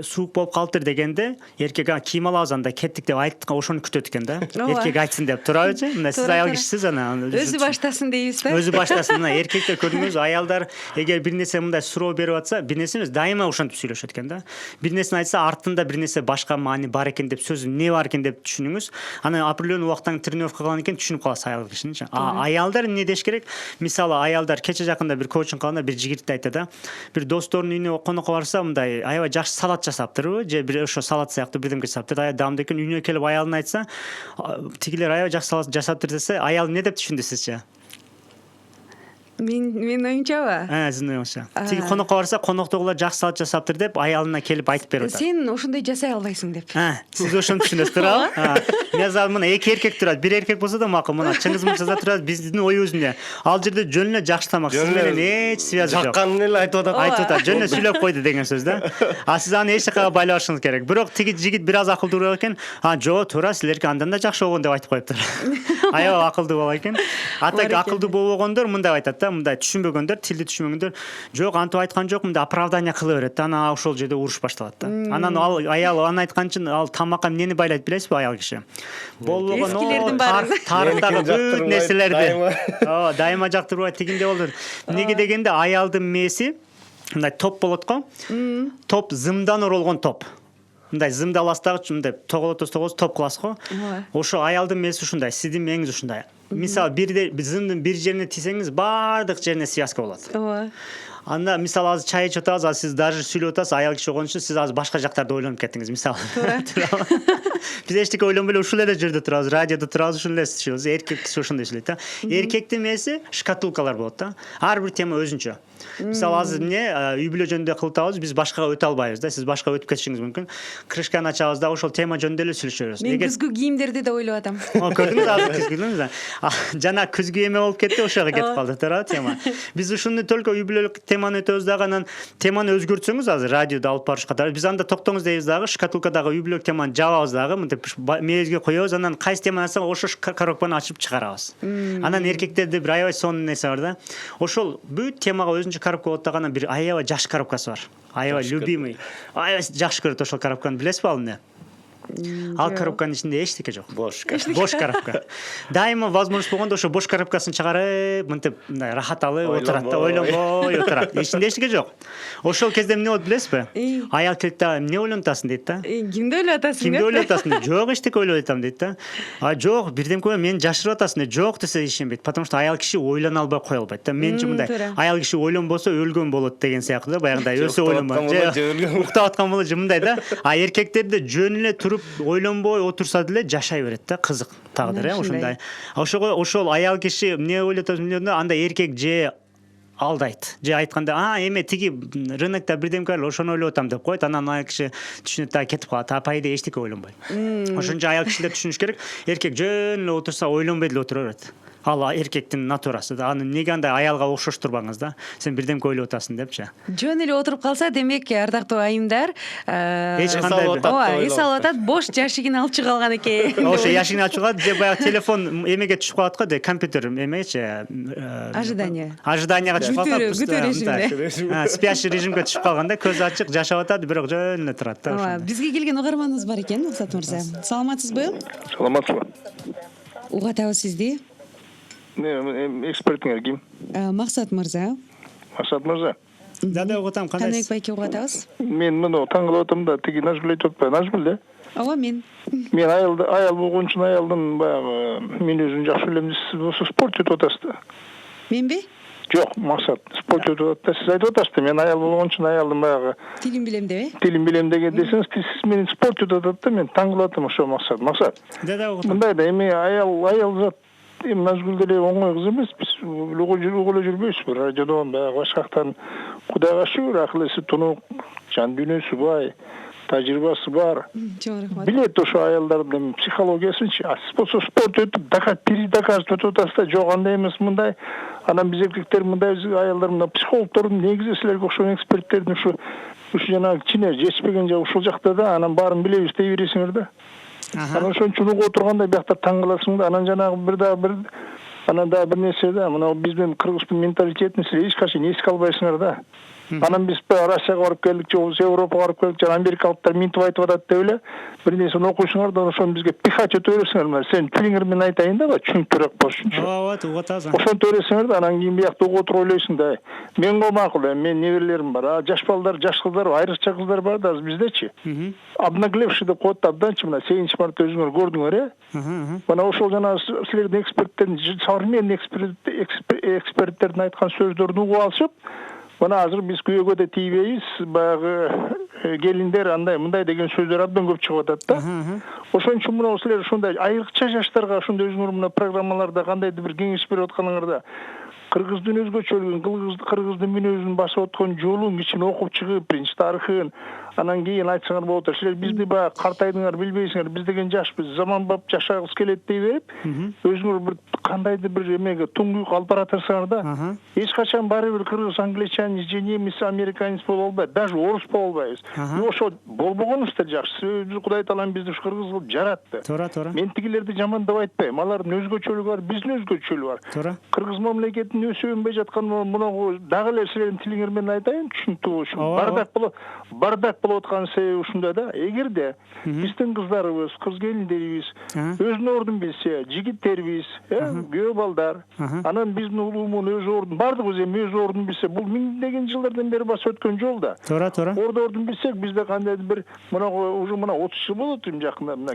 суук болуп калыптыр дегенде, эркек кийим алабыз анда кеттик деп айттык, ошону күтөт экен да. Эркек айтсын деп, туурабычы? Мына сиз аял кишисиз, ана өзү баштасын дейбиз да. Өзү баштасын. Мына эркектер көрдүңүз, аялдар эгер бир нерсе мындай суроо берип атса, бир нерсе эмес, дайыма ошентип сүйлөшөт экен да. Бир нерсени айтса, артында бир нерсе башка маани бар экен деп, сөзү эмне бар экен деп түшүнүңүз. Анан определенный убакыттан тренировка кылган экен түшүнүп каласыз аял кишиничи. Аялдар эмне деш керек? Мисалы, аялдар кече жакында бир коучинг кылганда бир жигит айтты да. Бир досторунун үйүнө конокко барса, мындай аябай жакшы салат жасаптырбы, же бир ошо салат сыяктуу бирдемке жасаптыр. Аябай даамдуу экен. Үйүнө келип аялына айтса, тигилер аябай жакшы салат жасаптыр десе, аял эмне деп түшүндү сизче? Мен оюмчабы? Сиздин оюңузча. Тиги конокко барса, коноктогулар жакшы салат жасаптыр деп аялына келип айтып берип атат. Сен ошондой жасай албайсың деп. Сиз ошону түшүнөсүз, туурабы? Мезал мына эки эркек турат. Бир эркек болсо да макул. Мына Чыңгыз мырза турат, биздин оюбуз эмне? Ал жерде жөн эле жакшы тамак. Сиз менен эч связи жок. Жакканын эле айтып атат. Айтып атат. Жөн эле сүйлөп койду деген сөз да. Сиз аны эч жакка байлабашыңыз керек. Бирок тиги жигит бир аз акылдуу экен. Жок, туура, силерге андан да жакшы болгон деп айтып коюптур. Аябай акылдуу бала экен. Так акылдуу болбогондор мындай айтат да, мындай түшүнбөгөндөр, тилди түшүнбөгөндөр, жок, антип айткан жок, мындай оправдание кыла берет да. Анан ошол жерде уруш башталат да. Анан ал аял аны айтканчын, ал тамакка эмнени байлайт билесизби аял киши? Болгон тарыктагы бүт нерселерди. Дайыма жактырбайт, тигинде болду. Эмнеге дегенде аялдын мээси мындай топ болот го. Топ зымдан оролгон топ. Мындай зымды аластагыч, мындай тоголотосуз топ кыласыз го. Ошо аялдын мээси ушундай, сиздин мээңиз ушундай. Мисалы, зымдын бир жерине тийсеңиз, баардык жерине связка болот. Анда мисалы азыр чай ичип атабыз, сиз даже сүйлөп атасыз, аял киши болгон үчүн сиз азыр башка жактарда ойлонуп кеттиңиз, мисалы. Биз эчтеке ойлонбой эле ушул эле жерде турабыз, радиодо турабыз, ушул эле сүйлөйбүз. Эркек киши ошондой сүйлөйт да. Эркектин мээси шкатулкалар болот да. Ар бир тема өзүнчө. Мисалы, азыр эмне үй-бүлө жөнүндө кылып атабыз, биз башкага өтө албайбыз да. Сиз башкага өтүп кетишиңиз мүмкүн. Крышканы ачабыз да, ошол тема жөнүндө эле сүйлөшөбүз. Мен күзгү кийимдерди да ойлоп атам. Көрдүңүз, азыр күзгү. Жана күзгү эме болуп кетти, ошого кетип калды, туура тема. Биз ушуну только үй-бүлөлүк теманы өтөбүз дагы, анан теманы өзгөртсөңүз, азыр радиодо алып барыш катары биз анда токтоңуз дейбиз дагы, шкатулкадагы үй-бүлөлүк теманы жабабыз дагы, мынтип мээбизге коебуз, анан кайсы теманы алсак, ошо коробканы ачып чыгарабыз. Анан эркектерде бир аябай сонун нерсе бар да. Ошол бүт темага өзүнчө коробка болот дагы, анан бир аябай жаш коробкасы бар. Аябай любимый. Аябай жакшы көрөт ошол коробканы, билесизби ал эмне? Ал коробканын ичинде эчтеке жок. Бош коробка. Дайыма возможность болгондо ошо бош коробкасын чыгарып, мынтип мындай рахат алып отурат да, ойлонбой отурат. Ичинде эчтеке жок. Ошол кезде эмне болот билесизби? Аял келет да, эмне ойлонуп атасың дейт да. Кимди ойлоп атасың? Кимди ойлоп атасың? Жок, эчтеке ойлоп атам дейт да. Жок, бирдемке мени жашырып атасың дейт. Жок десе ишенбейт, потому что аял киши ойлоно албай кое албайт да. Менчи мындай, аял киши ойлонбосо өлгөн болот деген сыяктуу да, баягындай өзү ойлонбой. Уктап аткан болот же мындай да. Эркектерде жөн эле туруп ойлонбой отурса деле жашай берет да, кызык тагдыр, ошондой. Ошол аял киши эмне ойлоп атат, анда эркек же алдайт, же айтканда, эме тиги рынокто бирдемке бар, ошону ойлоп атам деп коет, анан аял киши түшүнөт да, кетип калат. Пайда эчтеке ойлонбой. Ошон үчүн аял кишилер түшүнүш керек, эркек жөн эле отурса ойлонбой деле отура берет. Ал эркектин натурасы да. Аны эмнеге андай аялга окшоштурбаңыз да. Сен бирдемке ойлоп атасың депчи. Жөн эле отуруп калса, демек ардактуу айымдар, эч кандай эс алып атат, бош жашигин алып чыга алган экен. Ошо жашигин алып чыгат, же баягы телефон эмеге түшүп калат го, компьютер эмечи, ожиданияга түшүп калат. Күтүү режимде. Спящий режимге түшүп калганда көзү ачык жашап атат, бирок жөн эле турат да. Бизге келген угарманыбыз бар экен, Максат мырза. Саламатсызбы? Саламатсызбы. Угатабыз сизди. Экспертиңер ким? Максат мырза. Максат мырза. Да, угатам, кандай? Каныбек байке угатабыз? Мен муну таң кылып атам да, тиги Нажгүл айтып атпайбы? Нажгүл да? Ооба, мен. Мен аял болгон үчүн аялдын баягы мен өзүм жакшы билем, сиз спорт өтүп атасыз да. Менби? Жок, Максат, спорт өтүп атат да. Сиз айтып атасыз да, мен аял болгон үчүн аялдын баягы тилин билем деп, тилин билем деген десеңиз, сиз менин спорт өтүп атат да, мен таң кылып атам ошо Максат. Максат. Да, угатам. Мындай да, эми аял зат Нажгүл деле оңой кыз эмес. Биз угуп эле жүрбөйбүзбү? Радиодо баягы башка жактан Кудайга шүгүр, акыл-эси тунук, жан дүйнөсү бай, тажрыйбасы бар. Чоң рахмат. Билет ошо аялдардын психологиясынчы. Сиз болсо спорт өтүп, доказывать өтүп атасыз да, жок андай эмес мындай. Анан биз эркектер мындай, аялдар мындай психологдордун негизи силерге окшогон эксперттердин ушу жанагы кичине жетишпеген жагы ушул жакта да, анан баарын билебиз дей бересиңер да. Анан ошон үчүн угуп отурганда биякта таң каласың да, анан жанагы анан дагы бир нерсе да, мына биздин кыргыздын менталитетин силер эч качан эске албайсыңар да. Анан биз Россияга барып келдик, же болбосо Европага барып келдик, же америкалыктар минтип айтып атат деп эле бир нерсени окуйсуңар да ошону бизге пихать этип бересиңер. Сен тилиңер менен айтайын да, түшүнүктүүрөөк болушунчу. Ооба, угуп атасың. Ошентип бересиңер да, анан кийин биякта угуп отуруп ойлойсуң да. Мен го макул, мен неберелерим бар. Жаш балдар, жаш кыздар, айрыкча кыздар бар да биздечи. Обнаглевший деп коет да, абданчы мына 7 марта өзүңөр көрдүңөр, Мына ошол жана силердин эксперттердин, современный эксперттердин айткан сөздөрүн угуп алышып, мына азыр биз күйөөгө да тийбейбиз, баягы келиндер андай мындай деген сөздөр абдан көп чыгып атат да. Ошон үчүн мына силер ушундай айрыкча жаштарга ошондой өзүңөр мына программаларда кандайдыр бир кеңеш берип атканыңарда кыргыздын өзгөчөлүгүн, кыргыздын мүнөзүн басып аткан жолун ичин окуп чыгып, биринчи тарыхын, анан кийин айтсаңар болот. Силер бизди баягы картайдыңар, билбейсиңер, биз деген жашпыз, заманбап жашагыбыз келет дей берип, өзүңөр бир кандайдыр бир эмеге туңгуйук алып баратырсыңар да. Эч качан баары бир кыргыз англичанин же немис, американец боло албайт, даже орус боло албайбыз. Ошо болбогонубузда жакшы. Биз Кудай таалам бизди кыргыз кылып жаратты. Туура. Мен тигилерди жамандап айтпайм. Алардын өзгөчөлүгү бар, биздин өзгөчөлүгү бар. Кыргыз мамлекетинин өсүп өнбөй жаткан мына дагы эле силердин тилиңер менен айтайын, түшүнүктүү болушун. Бардак болуп аткан себеби ушунда да. Эгерде биздин кыздарыбыз, кыз келиндерибиз өзүнүн ордун билсе, жигиттерибиз, күйөө балдар, анан биздин улуумун өз ордун, бардыгыбыз эми өз ордун билсе, бул миңдеген жылдардан бери басып өткөн жол да. Туура. Ордун билсек, бизде кандайдыр бир уже 30 жыл болот жакында, мына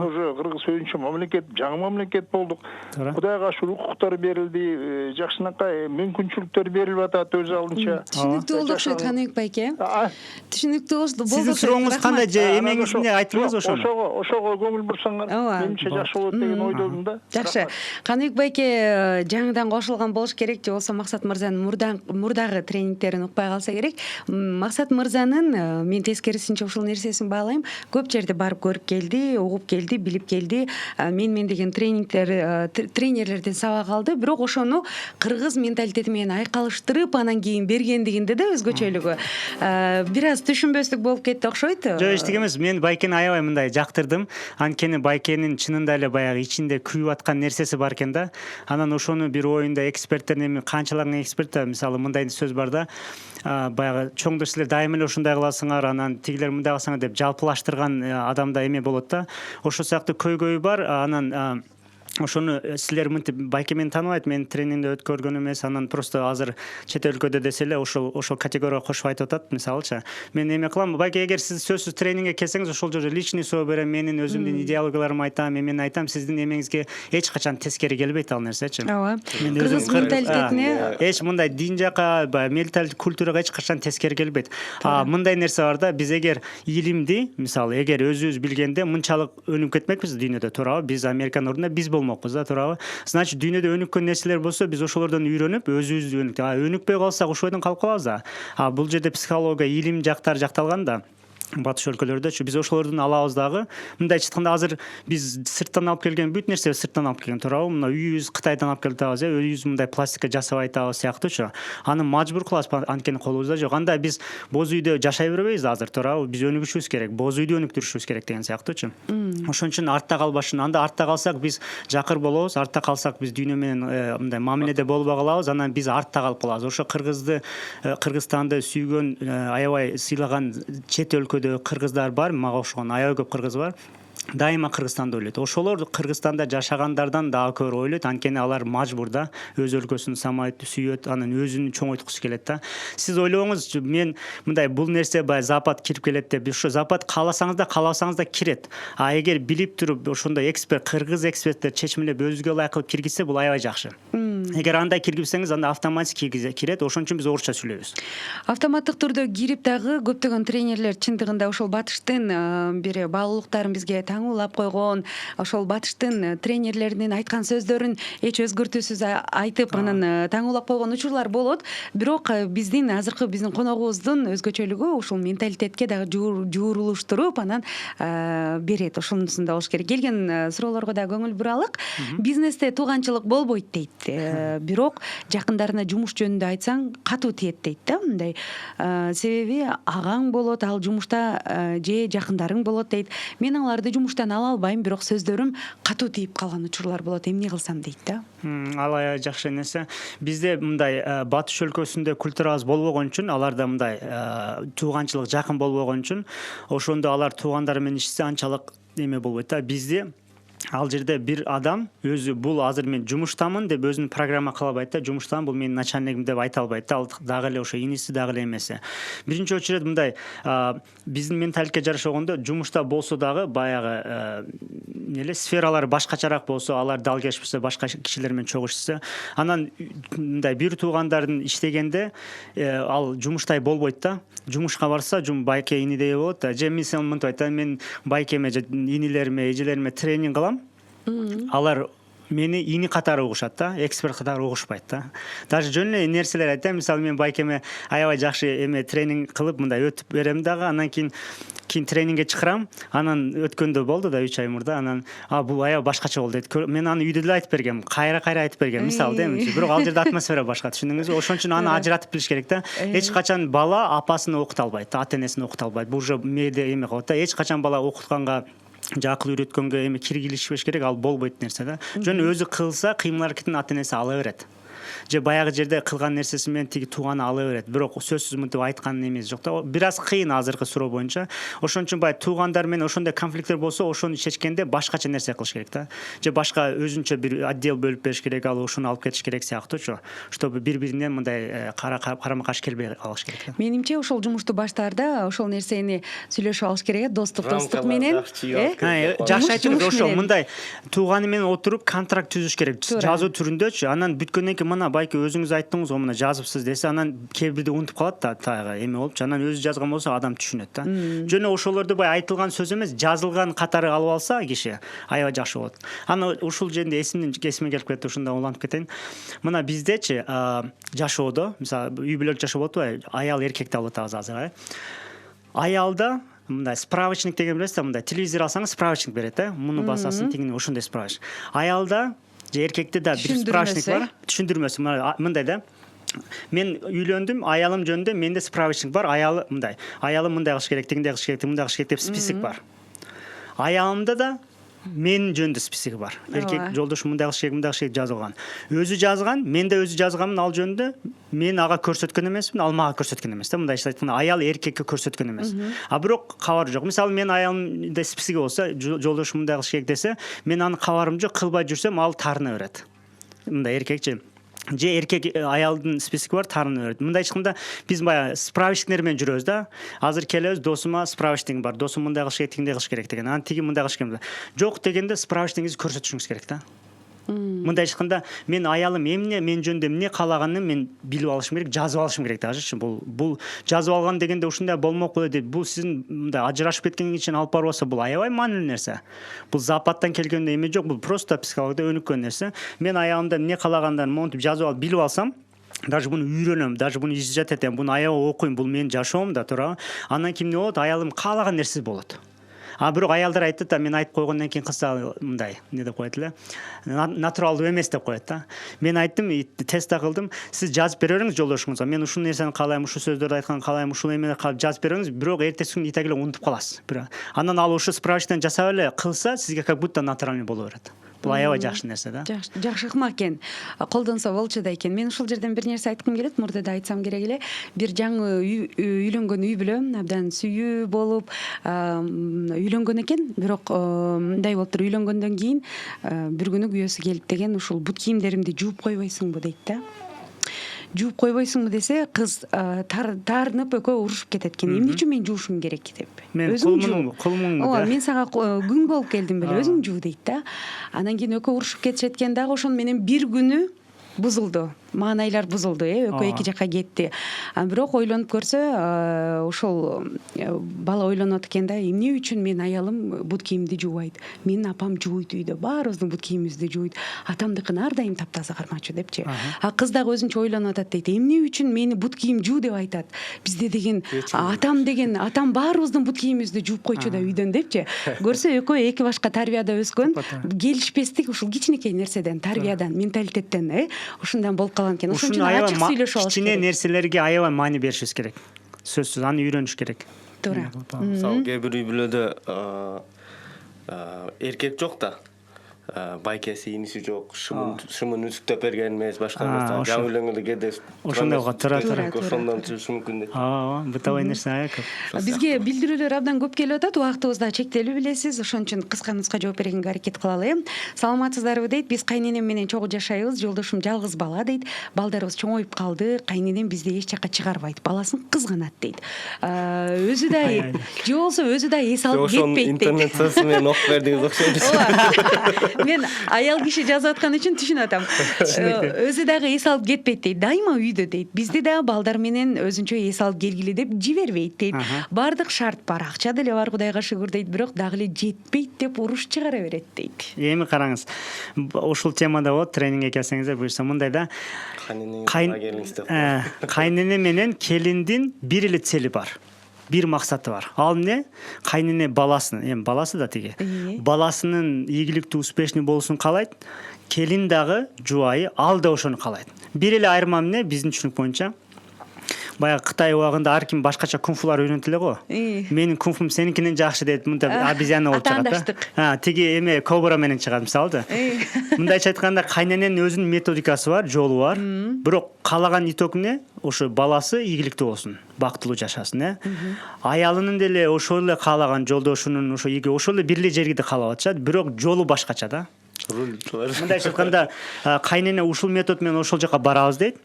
уже кыргыз өзүнчө мамлекет, жаңы мамлекет болдук. Кудайга шүгүр, укуктар берилди, жакшынакай мүмкүнчүлүктөр берилип атат өз алдынча. Түшүнүктүү болду окшойт Каныбек байке. Түшүнүктүү болду. Сиздин сурооңуз кандай же эмеңизде айтыңыз ошону. Ошого көңүл бурсаңар, менимче жакшы болот деген ойдомун да. Жакшы. Каныбек байке жаңыдан кошулган болуш керек, же болбосо Максат мырзанын мурдагы тренингтерин укпай калса керек. Максат мырзанын мен тескерисинче ушул нерсесин баалайм. Көп жерде барып көрүп келди, угуп келди, билип келди. Мен деген тренерлерден сабак алды, бирок ошону кыргыз менталитети менен айкалыштырып, анан кийин бергендигинде да өзгөчөлүгү бир аз түшүнбөстүк болуп кетти окшойт. Жок, эчтеке эмес. Мен байкени аябай мындай жактырдым. Анткени байкенин чынында эле баягы ичинде күйүп аткан нерсеси бар экен да. Анан ошону бир оюнда эксперттердин эми канчалаган эксперт, мисалы мындай сөз бар да. Баягы чоңдор силер дайыма эле ушундай кыласыңар, анан тигилер мындай кылсаңар деп жалпылаштырган адамда эме болот да. Ошол сыяктуу көйгөйү бар. Анан ошону силер мынтип байке мени тааныбайт, мен тренингде өткөргөн эмес, анан просто азыр чет өлкөдө десе эле ошол категорияга кошуп айтып атат. Мисалычы мен эме кылам, байке, эгер сиз сөзсүз тренингге келсеңиз, ошол жерде личный совет берем, менин өзүмдүн идеологияларымды айтам, мен айтам, сиздин эмеңизге эч качан тескери келбейт ал нерсечи. Ооба. Кыргыз менталитетине эч мындай дин жака, менталитет, культурага эч качан тескери келбейт. Мындай нерсе бар да, биз эгер илимди, мисалы, эгер өзүбүз билгенде мынчалык өнүп кетмекпиз дүйнөдө, туурабы? Биз Американын ордуна биз болмокпуз да, туурабы? Значит, дүйнөдө өнүккөн нерселер болсо, биз ошолордон үйрөнүп, өзүбүздү өнүкпөй калсак, ошол жерден калып калабыз да. Бул жерде психология, илим жактары жакталган да. Батыш өлкөлөрдөчү биз ошолордун алабыз дагы. Мындайча айтканда азыр биз сырттан алып келген бүт нерсе сырттан алып келген, туурабы? Мына үйүбүз Кытайдан алып келип атабыз, үйүбүз мындай пластика жасап атабыз сыяктуучу. Аны мажбур кылабыз, анткени колубузда жок. Анда биз боз үйдө жашай бербейбиз азыр, туурабы? Биз өнүгүшүбүз керек, боз үйдү өнүктүрүшүбүз керек деген сыяктуучу. Ошон үчүн артта калбашын, анда артта калсак биз жакыр болобуз, артта калсак биз дүйнө менен мындай мамиледе болбой калабыз, анан биз артта калып калабыз. Ошо Кыргызстанды сүйгөн, аябай сыйлаган чет өлкөдө кыргыздар бар, мага окшогон аябай көп кыргыз бар. Дайыма Кыргызстанды ойлойт. Ошолор Кыргызстанда жашагандардан дагы көп ойлойт, анткени алар мажбур да, өз өлкөсүн самайт, сүйөт, анан өзүн чоңойткусу келет да. Сиз ойлоңуз, мен мындай бул нерсе баягы Запад кирип келет деп, ошо Запад кааласаңыз да, каалабасаңыз да кирет. Эгер билип туруп ошондой кыргыз эксперттер чечимилеп өзүгө ылайык кылып киргизсе, бул аябай жакшы. Эгер андай киргизсеңиз, анда автоматик кирет. Ошон үчүн биз орусча сүйлөйбүз. Автоматтык түрдө кирип дагы көптөгөн тренерлер чындыгында ошол батыштын бир баалуулуктарын бизге таңуулап койгон, ошол батыштын тренерлеринин айткан сөздөрүн эч өзгөртүүсүз айтып, анан таңуулап койгон учурлар болот. Бирок биздин коногубуздун өзгөчөлүгү ушул менталитетке дагы жуурулуштуруп, анан берет. Ошонусун да болуш керек. Келген суроолорго да көңүл буралык. Бизнесте тууганчылык болбойт дейт. бирок жакындарына жумуш жөнүндө айтсаң катуу тиет дейт да мындай. Себеби агаң болот, ал жумушта же жакындарың болот дейт. Мен аларды жумуштан ала албайм, бирок сөздөрүм катуу тийип калган учурлар болот. Эмне кылсам дейт да. Ал жакшы нерсе. Бизде мындай батыш өлкөсүндө культурабыз болбогон үчүн, аларда мындай тууганчылык жакын болбогон үчүн, ошондо алар туугандары менен ишсе анчалык эме болбойт да. Бизде ал жерде бир адам өзү бул азыр мен жумуштамын деп өзүнүн программа кылабайт да, жумуштамын, бул менин начальнигим деп айта албайт да. Ал дагы эле ошо иниси дагы эле эмеси. Биринчи очередь мындай биздин менталитетке жараша болгондо жумушта болсо дагы баягы сфералар башкачараак болсо, алар дал келишпесе, башка кишилер менен чогулушса, анан мындай бир туугандардын иштегенде ал жумуштай болбойт да. Жумушка барса, байке инидей болот да. Же мисалы мынтип айтам, мен байкеме же инилериме, эжелериме тренинг кылам. Алар мени ини катары угушат да, эксперт катары угушпайт да. Даже жөн эле нерселер айтам. Мисалы мен байкеме аябай жакшы тренинг кылып мындай өтүп берем дагы, анан кийин тренингге чакырам. Анан өткөндө болду да 3 ай мурда, анан бул аябай башкача болду дейт. Мен аны үйдө деле айтып бергем, кайра айтып бергем, мисалы да. Бирок ал жерде атмосфера башка, түшүндүңүзбү? Ошон үчүн аны ажыратып билиш керек да. Эч качан бала апасын окута албайт, ата-энесин окута албайт. Бул уже медиа эме кылат да. Эч качан бала окутканга же акыл үйрөткөнгө киргизишпеш керек, ал болбойт нерсе да. Жөн өзү кылса, кыймыл аракетин ата-энеси ала берет. Же баягы жерде кылган нерсеси менен тиги тууганы ала берет. Бирок сөзсүз мынтип айткан эмеси жок да. Бир аз кыйын азыркы суроо боюнча. Ошон үчүн баягы туугандар менен ошондой конфликттер болсо, ошону чечкенде башкача нерсе кылыш керек да. Же башка өзүнчө бир отдел бөлүп бериш керек, ал ошону алып кетиш керек сыяктуучу. Чтобы бири-биринен мындай карама каршы келбей калыш керек да. Менимче ошол жумушту баштаарда ошол нерсени сүйлөшүп алыш керек. Достук менен. Жакшы айтып, ошо мындай тууганы менен отуруп контракт түзүш керек. Жазуу түрүндөчү. Анан бүткөндөн кийин мына байке өзүңүз айттыңыз го, мына жазыпсыз десе, анан кээ бирде унутуп калат да, тагы эме болупчу. Анан өзү жазган болсо адам түшүнөт да. Жөн ошолорду бай айтылган сөз эмес, жазылган катары алып алса киши аябай жакшы болот. Аны ушул жерде эсиме келип кетти, ушунда улантып кетейин. Мына биздечи жашоодо, мисалы үй-бүлөлүк жашоо болот бай, аял эркекти алып атабыз азыр. Аялда мындай справочник деген билесиз да, мындай телевизор алсаңыз справочник берет да. Муну басасың, тигини, ошондой справочник. Аялда же эркекте да бир справочник бар. Түшүндүрмөсү мындай да. Мен үйлөндүм, аялым жөнүндө менде справочник бар. Аялым мындай кылыш керек, тигиндей кылыш керек, мындай кылыш керек деп список бар. Аялымда да менин жөнүндө списоги бар. Эркек жолдошум мындай кылыш керек, мындай кылыш керек жазылган. Өзү жазган, мен да өзү жазганмын ал жөнүндө. Мен ага көрсөткөн эмесмин, ал мага көрсөткөн эмес да. Мындай айтканда аял эркекке көрсөткөн эмес. Бирок кабары жок. Мисалы мен аялымда списоги болсо, жолдошум мындай кылыш керек десе, мен анын кабарым жок, кылбай жүрсөм ал таарына берет. Мындай эркекчи же эркек аялдын списоги бар, таарына берет. Мындай айтканда биз баягы справочниктер менен жүрөбүз да. Азыр келебиз, досума справочнигим бар. Досум мындай кылыш керек, тигиндей кылыш керек деген. Анан тиги мындай кылыш керек. Жок дегенде справочнигиңизди көрсөтүшүңүз керек да. Мындай айтканда мен аялым эмне, мен жөнүндө эмне каалаганын мен билип алышым керек, жазып алышым керек дагычы. Бул жазып алган дегенде ушундай болмок болот дейт. Бул сиздин мындай ажырашып кеткенден кийин алып барбаса, бул аябай маанилүү нерсе. Бул западтан келгендей эме жок, бул просто психологияда өнүккөн нерсе. Мен аялымда эмне каалагандарын монтип жазып алып билип алсам, даже буну үйрөнөм, даже буну изучать этем, буну аябай окуйм, бул менин жашоом да, туурабы? Андан кийин эмне болот? Аялым каалаган нерсе болот. Бирок аялдар айтат да, мен айтып койгондон кийин кыздар мындай, эмне деп коет эле? Натуралдуу эмес деп коет да. Мен айттым, тест кылдым. Сиз жазып бере бериңиз жолдошуңузга. Мен ушул нерсени каалайм, ушул сөздөрдү айтканды каалайм, ушул эмени жазып бере бериңиз, бирок эртеси күнү итак эле унутуп каласыз. Анан ал ошо справочниктен жасап эле кылса, сизге как будто натуральный боло берет. Бул аябай жакшы нерсе да. Жакшы ыкма экен. Колдонсо болчу да экен. Мен ушул жерден бир нерсе айткым келет. Мурда да айтсам керек эле. Бир жаңы үйлөнгөн үй бүлө абдан сүйүү болуп үйлөнгөн экен. Бирок мындай болуп туруп үйлөнгөндөн кийин бир күнү күйөөсү келип деген, ушул бут кийимдеримди жууп койбойсуңбу дейт да. Жууп койбойсуңбу десе, кыз таарынып экөө урушуп кетет экен. Эмне үчүн мен жуушум керек деп. Өзүң колумуңду. Мен сага күң болуп келдим беле, өзүң жуу дейт да. Анан кийин экөө урушуп кетишет экен дагы, ошону менен бир күнү бузулду. Маанайлар бузулду, экөө эки жакка кетти. Бирок ойлонуп көрсө, ошол бала ойлонот экен да, эмне үчүн мен аялым бут кийимди жуубайт? Менин апам жууйт үйдө, баарыбыздын бут кийимибизди жууйт. Атамдыкын ар дайым таптаза кармачу депчи. Кыз дагы өзүнчө ойлонуп атат дейт. Эмне үчүн мени бут кийим жуу деп айтат? Бизде деген атам баарыбыздын бут кийимибизди жууп койчу да үйдөн депчи. Көрсө экөө эки башка тарбияда өскөн, келишпестик ушул кичинекей нерседен, тарбиядан, менталитеттен, ушундан болуп калган экен. Ошон үчүн Ушуну ачык сүйлөшүп алыш кичине керек. нерселерге аябай маани беришибиз керек. Сөзсүз аны үйрөнүш керек. Туура. Мисалы кээ бир үй-бүлөдө эркек жок да. Байкеси, иниси жок, шымын үзүктөп берген эмес, башка нерсе. Жаңы үйлөнгөндө кээде ошондойго туура. Ошондон чыгышы мүмкүн дейт. Бытовой нерсе көп. Бизге билдирүүлөр абдан көп келип атат, убактыбыз да чектелүү билесиз. Ошон үчүн кыска жооп бергенге аракет кылалы. Саламатсыздарбы дейт. Биз кайненем менен чогуу жашайбыз. Жолдошум жалгыз бала дейт. Балдарыбыз чоңоюп калды. Кайненем бизди эч жакка чыгарбайт. Баласын кызганат дейт. Өзү да же болсо өзү да эс алып кетпейт дейт. Интернет сөзү менен окуп бердиңиз окшойт. Мен аял киши жазып аткан үчүн түшүнүп атам. Өзү дагы эс алып кетпейт дейт. Дайыма үйдө дейт. Бизди да балдар менен өзүнчө эс алып келгиле деп жибербейт дейт. Бардык шарт бар, акча деле бар, Кудайга шүгүр дейт. Бирок дагы эле жетпейт деп уруш чыгара берет дейт. Эми караңыз. Ушул темада болот, тренингге келсеңиздер буюрса мындай да. Кайнене менен келиндин бир эле цели бар. Бир максаты бар. Ал эмне? Кайнене баласын, эми баласы да тиги. Баласынын ийгиликтүү, успешный болушун каалайт. Келин дагы жубайы ал да ошону каалайт. Бир эле айырма эмне биздин түшүнүк боюнча? Баягы Кытай убагында ар ким башкача кунфулар үйрөнтүлө го. Менин кунфум сеникинен жакшы дейт. Мындай обезьяна болуп чыгат да. Тиги эме кобра менен чыгат мисалы да. Мындайча айтканда кайнененин өзүнүн методикасы бар, жолу бар. Бирок каалаган итог эмне? Ошо баласы ийгиликтүү болсун, бактылуу жашасын, Аялынын деле ошол эле каалаган жолдошунун ошо эле бир эле жерди каалап атышат, бирок жолу башкача да. Мындайча айтканда кайнене ушул метод менен ошол жака барабыз дейт.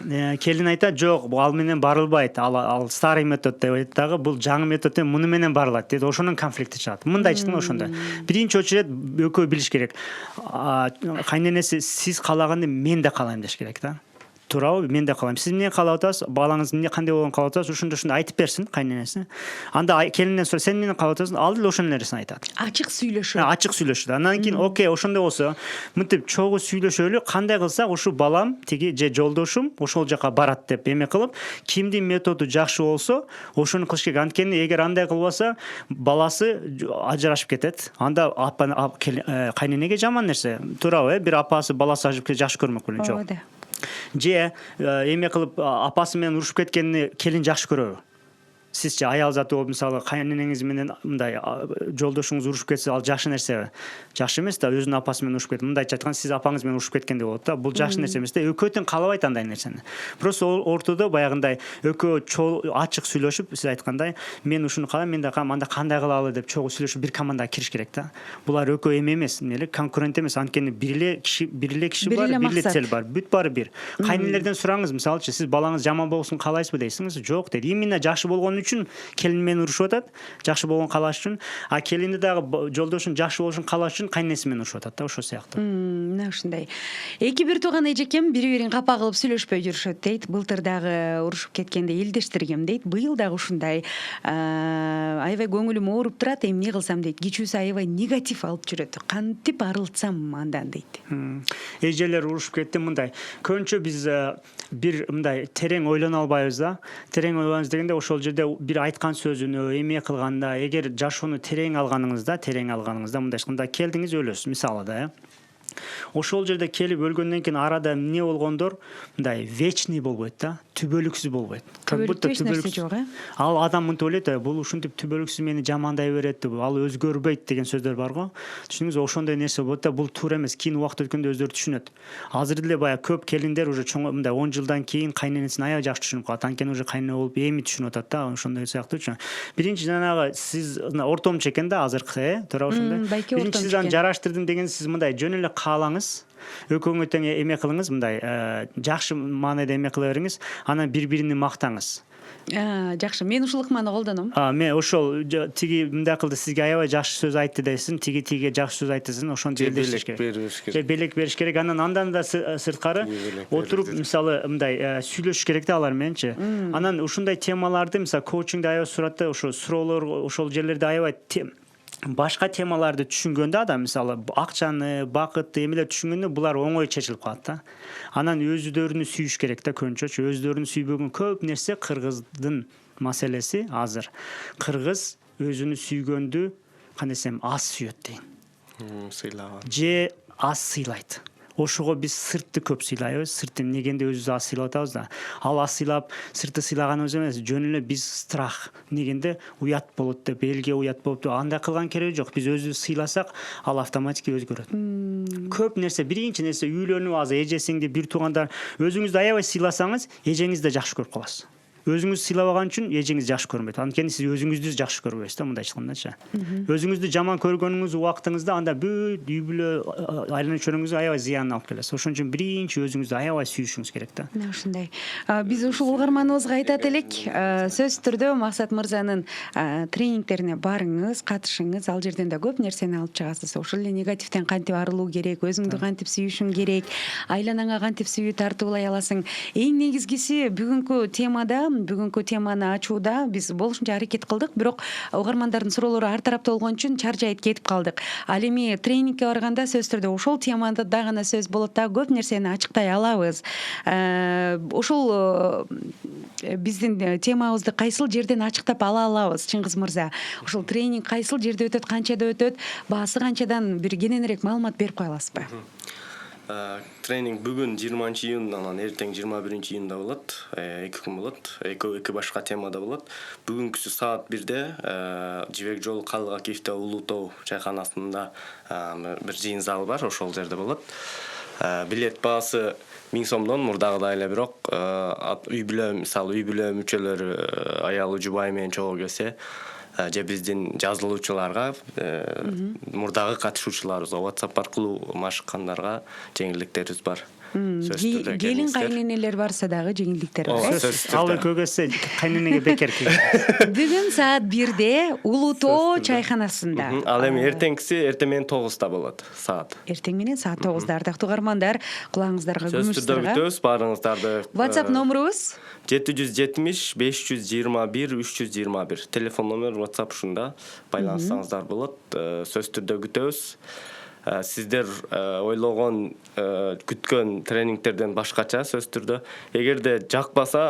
Келин айтат, жок, ал менен барылбайт. Ал старый метод деп айтат дагы, бул жаңы метод муну менен барылат дейт. Ошонун конфликти чыгат. Мындайча ошондо. Биринчи очередь экөө билиш керек. Кайненеси сиз каалаганды мен да каалайм деш керек да. Туурабы? Мен да каалайм. Сиз эмне каалап атасыз? Балаңыз эмне кандай болгонун каалап атасыз? Ошондо айтып берсин кайненеси. Анда келинден сурайт, сен эмнени каалап атасың? Ал деле ошонун нерсени айтат. Ачык сүйлөшүү. Ачык сүйлөшүү. Андан кийин окей, ошондой болсо, мынтип чогуу сүйлөшөлү, кандай кылсак ушу балам тиги же жолдошум ошол жака барат деп эме кылып, кимдин методу жакшы болсо, ошону кылыш керек. Анткени эгер андай кылбаса, баласы ажырашып кетет. Анда кайненеге жаман нерсе. Туурабы? Бир апасы баласы ажырашып кетсе жакшы көрмөк белең жок. Же эме кылып апасы менен урушуп кеткенин келин жакшы көрөбү? Сизче аял заты болуп мисалы кайненеңиз менен мындай жолдошуңуз урушуп кетсе, ал жакшы нерсеби? Жакшы эмес да, өзүнүн апасы менен урушуп кетти. Мындайча айтканда сиз апаңыз менен урушуп кеткендей болот да. Бул жакшы нерсе эмес да. Экөө тең каалабайт андай нерсени. Просто ортодо баягындай экөө ачык сүйлөшүп, сиз айткандай, мен ушуну каалайм, мен да каалайм, анда кандай кылалы деп чогуу сүйлөшүп бир командага кириш керек да. Булар экөө эме эмес, эмне конкурент эмес. Анткени бир эле киши бар, бир эле цел бар. Бүт баары бир. Кайнелерден сураңыз, мисалычы, сиз балаңыз жаман болсун каалайсызбы дейсиңиз? Жок дейт. Именно жакшы болгону үчүн келин менен урушуп атат, жакшы болгон каалаш үчүн, а келинди дагы жолдошун жакшы болушун каалаш үчүн кайненеси менен урушуп атат да, ошол сыяктуу. Мына ушундай. Эки бир тууган эжекем бири-бирин капа кылып сүйлөшпөй жүрүшөт дейт. Былтыр дагы урушуп кеткенде элдештиргем дейт. Быйыл дагы ушундай. Аябай көңүлүм ооруп турат, эмне кылсам дейт. Кичүүсү аябай негатив алып жүрөт. Кантип арылтсам андан дейт. Эжелер урушуп кетти мындай. Көбүнчө биз бир мындай терең ойлоно албайбыз да. Терең ойлонобуз дегенде ошол жерде бир айткан сөзүнө эме кылганда, эгер жашоону терең алганыңызда мындай айтканда келдиңиз өлөсүз мисалы да, ошол жерде келип өлгөндөн кийин арада эмне болгондор мындай вечный болбойт да, түбөлүксүз болбойт. Как будто түбөлүксүз. Ал адам мынтип ойлойт, бул ушинтип түбөлүксүз мени жамандай берет деп, ал өзгөрбөйт деген сөздөр бар го. Түшүнүңүз, ошондой нерсе болот да, бул туура эмес. Кийин убакыт өткөндө өздөрү түшүнөт. Азыр деле баягы көп келиндер уже чоң мындай 10 жылдан кийин кайненесин аябай жакшы түшүнүп калат. Анткени уже кайнене болуп эми түшүнүп атат да, ошондой сыяктуучу. Биринчи жанагы сиз ортомчу экен да азыркы, туура ошондой. Биринчи сиз аны жараштырдым деген сиз мындай жөн эле каалаңыз. Экөөңө тең эме кылыңыз, мындай жакшы маанайда эме кыла бериңиз, анан бири-бирини мактаңыз. Жакшы, мен ушул ыкманы колдоном. Мен ошол тиги мындай кылды, сизге аябай жакшы сөз айтты десин, тиге жакшы сөз айтты десин, ошону белек бериш керек. Белек бериш керек. Андан да сырткары отуруп мисалы мындай сүйлөшүш керек да алар мененчи. Анан ушундай темаларды мисалы коучингде аябай сурат да, ошо суроолор ошол жерлерде аябай башка темаларды түшүнгөндө адам мисалы акчаны, бакытты эмелер түшүнгөндө булар оңой чечилип калат да. Анан өздөрүнү сүйүш керек да, көбүнчө өздөрүнү сүйбөгөн көп нерсе. Кыргыздын маселеси азыр. Кыргыз өзүнү сүйгөндү кандай десем аз сүйөт дейм. Сыйлаган. Же аз сыйлайт. ошого биз сыртты көп сыйлайбыз. Сыртты негенде өзүбүз аз сыйлап атабыз да. Ал аз сыйлап, сыртты сыйлаганыбыз эмес, жөн эле биз страх негенде уят болот деп, элге уят болуп, андай кылган кереги жок. Биз өзүбүз сыйласак, ал автоматически өзгөрөт. Көп нерсе, биринчи нерсе үйлөнүп азыр эжесиңди, бир туугандар өзүңүздү аябай сыйласаңыз, эжеңизди да жакшы көрүп каласыз. Өзүңүздү сыйлабаган үчүн эжеңиз жакшы көрбөйт. Анткени сиз өзүңүздү жакшы көрбөйсүз да, мындайча айткандачы. Өзүңүздү жаман көргөнүңүз убактыңызда анда бүт үй-бүлө айланып жүргөнгүзгө аябай зыянын алып келесиз. Ошон үчүн биринчи өзүңүздү аябай сүйүшүңүз керек да. Ушундай. Биз ушул угарманыбызга айтат элек, сөзсүз түрдө Максат мырзанын тренингтерине барыңыз, катышыңыз, ал жерден да көп нерсени алып чыгасыз. Ошол эле негативден кантип арылуу керек, өзүңдү кантип сүйүшүң керек, айланаңа кантип сүйүү тартуулай аласың. Эң негизгиси бүгүнкү теманы ачууда биз болушунча аракет кылдык, бирок угармандардын суроолору ар тарапта болгон үчүн чаржайып кетип калдык. Ал эми тренингке барганда сөзсүз түрдө ошол темада да гана сөз болот да, көп нерсени ачыктай алабыз. Ошол биздин темабызды кайсыл жерден ачыктап ала алабыз, Чыңгыз мырза? Ошол тренинг кайсыл жерде өтөт, канчада өтөт, баасы канчадан, бир кененирээк маалымат берип кое аласызбы? Тренинг бүгүн 20-июнь, анан эртең 21-июнда болот. 2 күн болот. Эки башка темада болот. Бүгүнкүсү саат 1-де Жибек жолу Калыгакиевде Улуу Тоо чайканасында бир жыйын залы бар, ошол жерде болот. Билет баасы 1000 сомдон, мурдагыдай эле, бирок үй-бүлө, мисалы үй-бүлө мүчөлөрү аялы жубай менен чогуу келсе, же биздин жазылуучуларга, мурдагы катышуучуларыбызга WhatsApp аркылуу машыккандарга жеңилдиктерибиз бар. Келин кайненелер барса дагы жеңилдиктер бар. Ал экөөсү кайненеге бекер келген. Бүгүн саат 1-де Улуу Тоо чайканасында. Ал эми эртеңкиси эртең менен 9-да болот саат. Эртең менен саат 9-да. Ардактуу угармандар, кулагыңыздарга күмүштүргө күтөбүз баарыңыздарды. WhatsApp номерубуз 770 521 321. Телефон номер WhatsApp ушунда, байланыссаңыздар болот. Сөзсүз түрдө күтөбүз. Сиздер ойлогон, күткөн тренингтерден башкача сөзсүз түрдө. Эгерде жакпаса,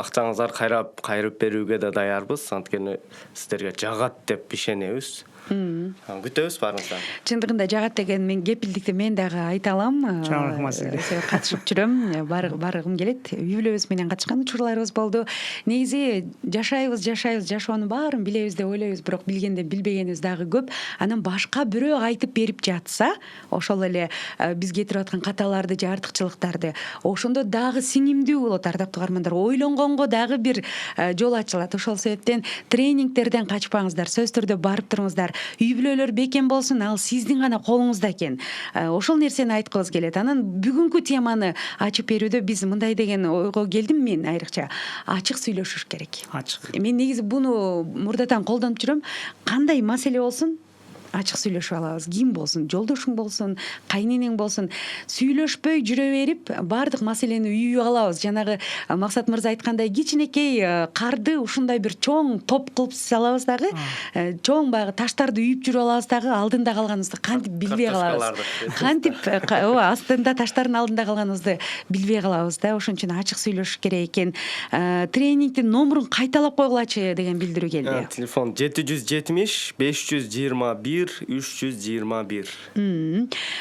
акчаңыздар кайрып берүүгө да даярбыз. Анткени сиздерге жагат деп ишенебиз. Күтөбүз баарыңыздар. Чындыгында жагат деген мен кепилдикти мен дагы айта алам. Чоң рахмат сизге. Катышып жүрөм, баргым келет. Үй-бүлөбүз менен катышкан учурларыбыз болду. Негизи жашоонун баарын билебиз деп ойлойбуз, бирок билгенде билбегенибиз дагы көп. Анан башка бирөө айтып берип жатса, ошол эле биз кетирип аткан каталарды же артыкчылыктарды, ошондо дагы сиңимдүү болот, ардактуу угармандар. Ойлонгонго дагы бир жол ачылат. Ошол себептен тренингтерден качпаңыздар, сөзсүз түрдө барып туруңуздар. Үй-бүлөлөр бекем болсун, ал сиздин гана колуңузда экен. Ошол нерсени айткыбыз келет. Анан бүгүнкү теманы ачып берүүдө биз мындай деген ойго келдим мен айрыкча. Ачык сүйлөшүш керек. Ачык. Мен негизи буну мурдатан колдонуп жүрөм. Кандай маселе болсун, ачык сүйлөшүп алабыз. Ким болсун, жолдошуң болсун, кайненең болсун, сүйлөшпөй жүрө берип, баардык маселени үйүп алабыз. Жанагы Максат мырза айткандай, кичинекей карды ушундай бир чоң топ кылып салабыз дагы, чоң баягы таштарды үйүп жүрүп алабыз дагы, алдында калганыбызды кантип билбей калабыз. Кантип астында таштардын алдында калганыбызды билбей калабыз да. Ошон үчүн ачык сүйлөшүш керек экен. Тренингдин номерун кайталап койгулачы деген билдирүү келди. Телефон 770 521 321.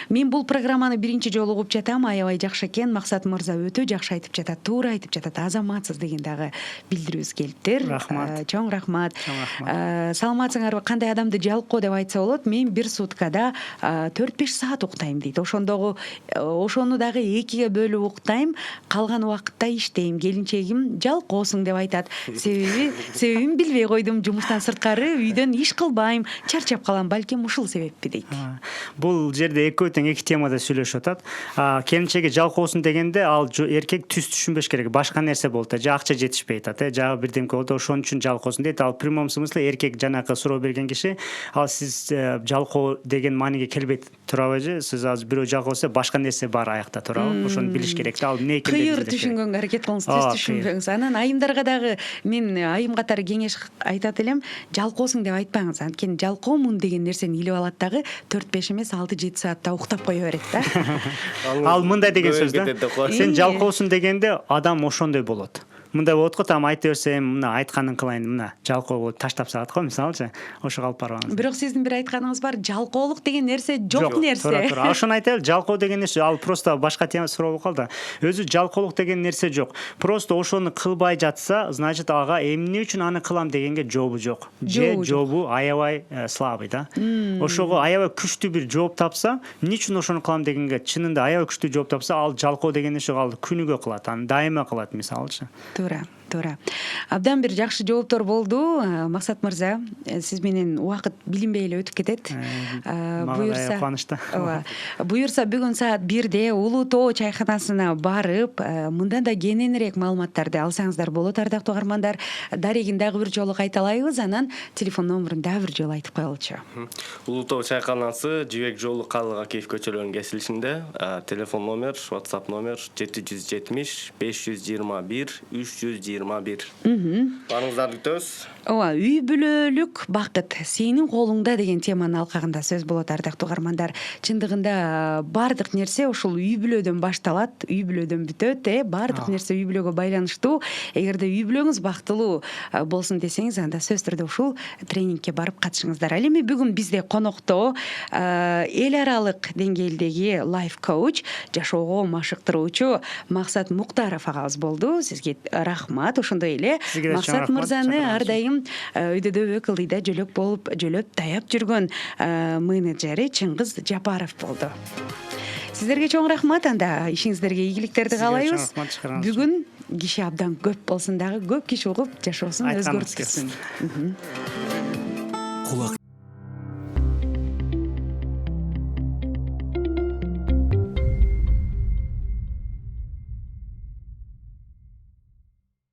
Мен бул программаны биринчи жолу угуп жатам, аябай жакшы экен. Максат мырза өтө жакшы айтып жатат, туура айтып жатат, азаматсыз деген дагы билдирүүбүз келиптир. Рахмат. Чоң рахмат. Саламатсыңарбы? Кандай адамды жалкоо деп айтса болот? Мен бир суткада 4-5 саат уктайм дейт. Ошону дагы 2-ге бөлүп уктайм, калган убакытта иштейм. Келинчегим жалкоосуң деп айтат. Себебин билбей койдум. Жумуштан сырткары үйдөн иш кылбайм, чарчап калам. Балким ушул себеппи дейт. Бул жерде экөө тең эки темада сүйлөшүп атат. Келинчеги жалкоосун дегенде, ал эркек түз түшүнбөш керек. Башка нерсе болот, же акча жетишпей атат, жагы бирдемке болот, ошон үчүн жалкоосун дейт. Ал прямом смысле эркек жанагы суроо берген киши, ал сиз жалкоо деген мааниге келбейт турабы же? Сиз азыр бирөө жалкоосо башка нерсе бар аякта турабы? Ошону билиш керек да. Ал эмне экенин кыйыр түшүнгөнгө аракет кылыңыз, түз түшүнбөңүз. Анан айымдарга дагы мен айым катары кеңеш айтат элем, жалкоосуң деп айтпаңыз. Анткени жалкоомун деген нерсени илип алат дагы 4-5 эмес 6-7 саатта уктап кое берет да. Ал мындай деген сөз да. Сен жалкоосуң дегенде адам ошондой болот. мындай болот го, там айта берсем, мына айтканын кылайын, мына жалкоолук таштап салат го, мисалычы. Ошого алып барбаңыз. Бирок сиздин бир айтканыңыз бар, жалкоолук деген нерсе жок нерсе. Туура. Ошону айтайлы, жалкоо деген нерсе, ал просто башка тема суроо болуп калды. Өзү жалкоолук деген нерсе жок. Просто ошону кылбай жатса, значит ага эмне үчүн аны кылам дегенге жообу жок. Же жообу аябай слабый да. Ошого аябай күчтүү бир жооп тапса, эмне үчүн ошону кылам дегенге чынында аябай күчтүү жооп тапса, ал жалкоо деген нерсе ал күнүгө кылат, аны дайыма кылат, мисалычы. Туура. Абдан бир жакшы жооптор болду. Максат мырза, сиз менен убакыт билинбей эле өтүп кетет. Буюрса, кубанычта. Буюрса бүгүн саат 1-де Улуу Тоо чайканасына барып, мындан да кененирээк маалыматтарды алсаңыздар болот, ардактуу угармандар. Дарегин дагы бир жолу кайталайбыз, анан телефон номерун дагы бир жолу айтып коелучу. Улуу Тоо чайканасы Жибек жолу Калык Акиев көчөлөрүнүн кесилишинде. Телефон номер, WhatsApp номер 770 521 321. Барыңыздарды күтөбүз. Ооба, үй-бүлөлүк бакыт сенин колуңда деген теманын алкагында сөз болот, ардактуу угармандар. Чындыгында бардык нерсе ушул үй-бүлөдөн башталат, үй-бүлөдөн бүтөт, бардык нерсе үй-бүлөгө байланыштуу. Эгерде үй-бүлөңүз бактылуу болсун десеңиз, анда сөзсүз түрдө ушул тренингке барып катышыңыздар. Ал эми бүгүн бизде конокто эл аралык деңгээлдеги лайф коуч, жашоого машыктыруучу Максат Муктаров агабыз болду. Сизге рахмат. Ошондой эле Максат мырзаны ар дайым үйдөдө ыкылдыйда жөлөк болуп, жөлөп даяп жүргөн менеджери Чыңгыз Жапаров болду. Сиздерге чоң рахмат. Анда ишиңиздерге ийгиликтерди каалайбыз. Бүгүн киши абдан көп болсун дагы, көп киши угуп жашоосун өзгөрткүсүн.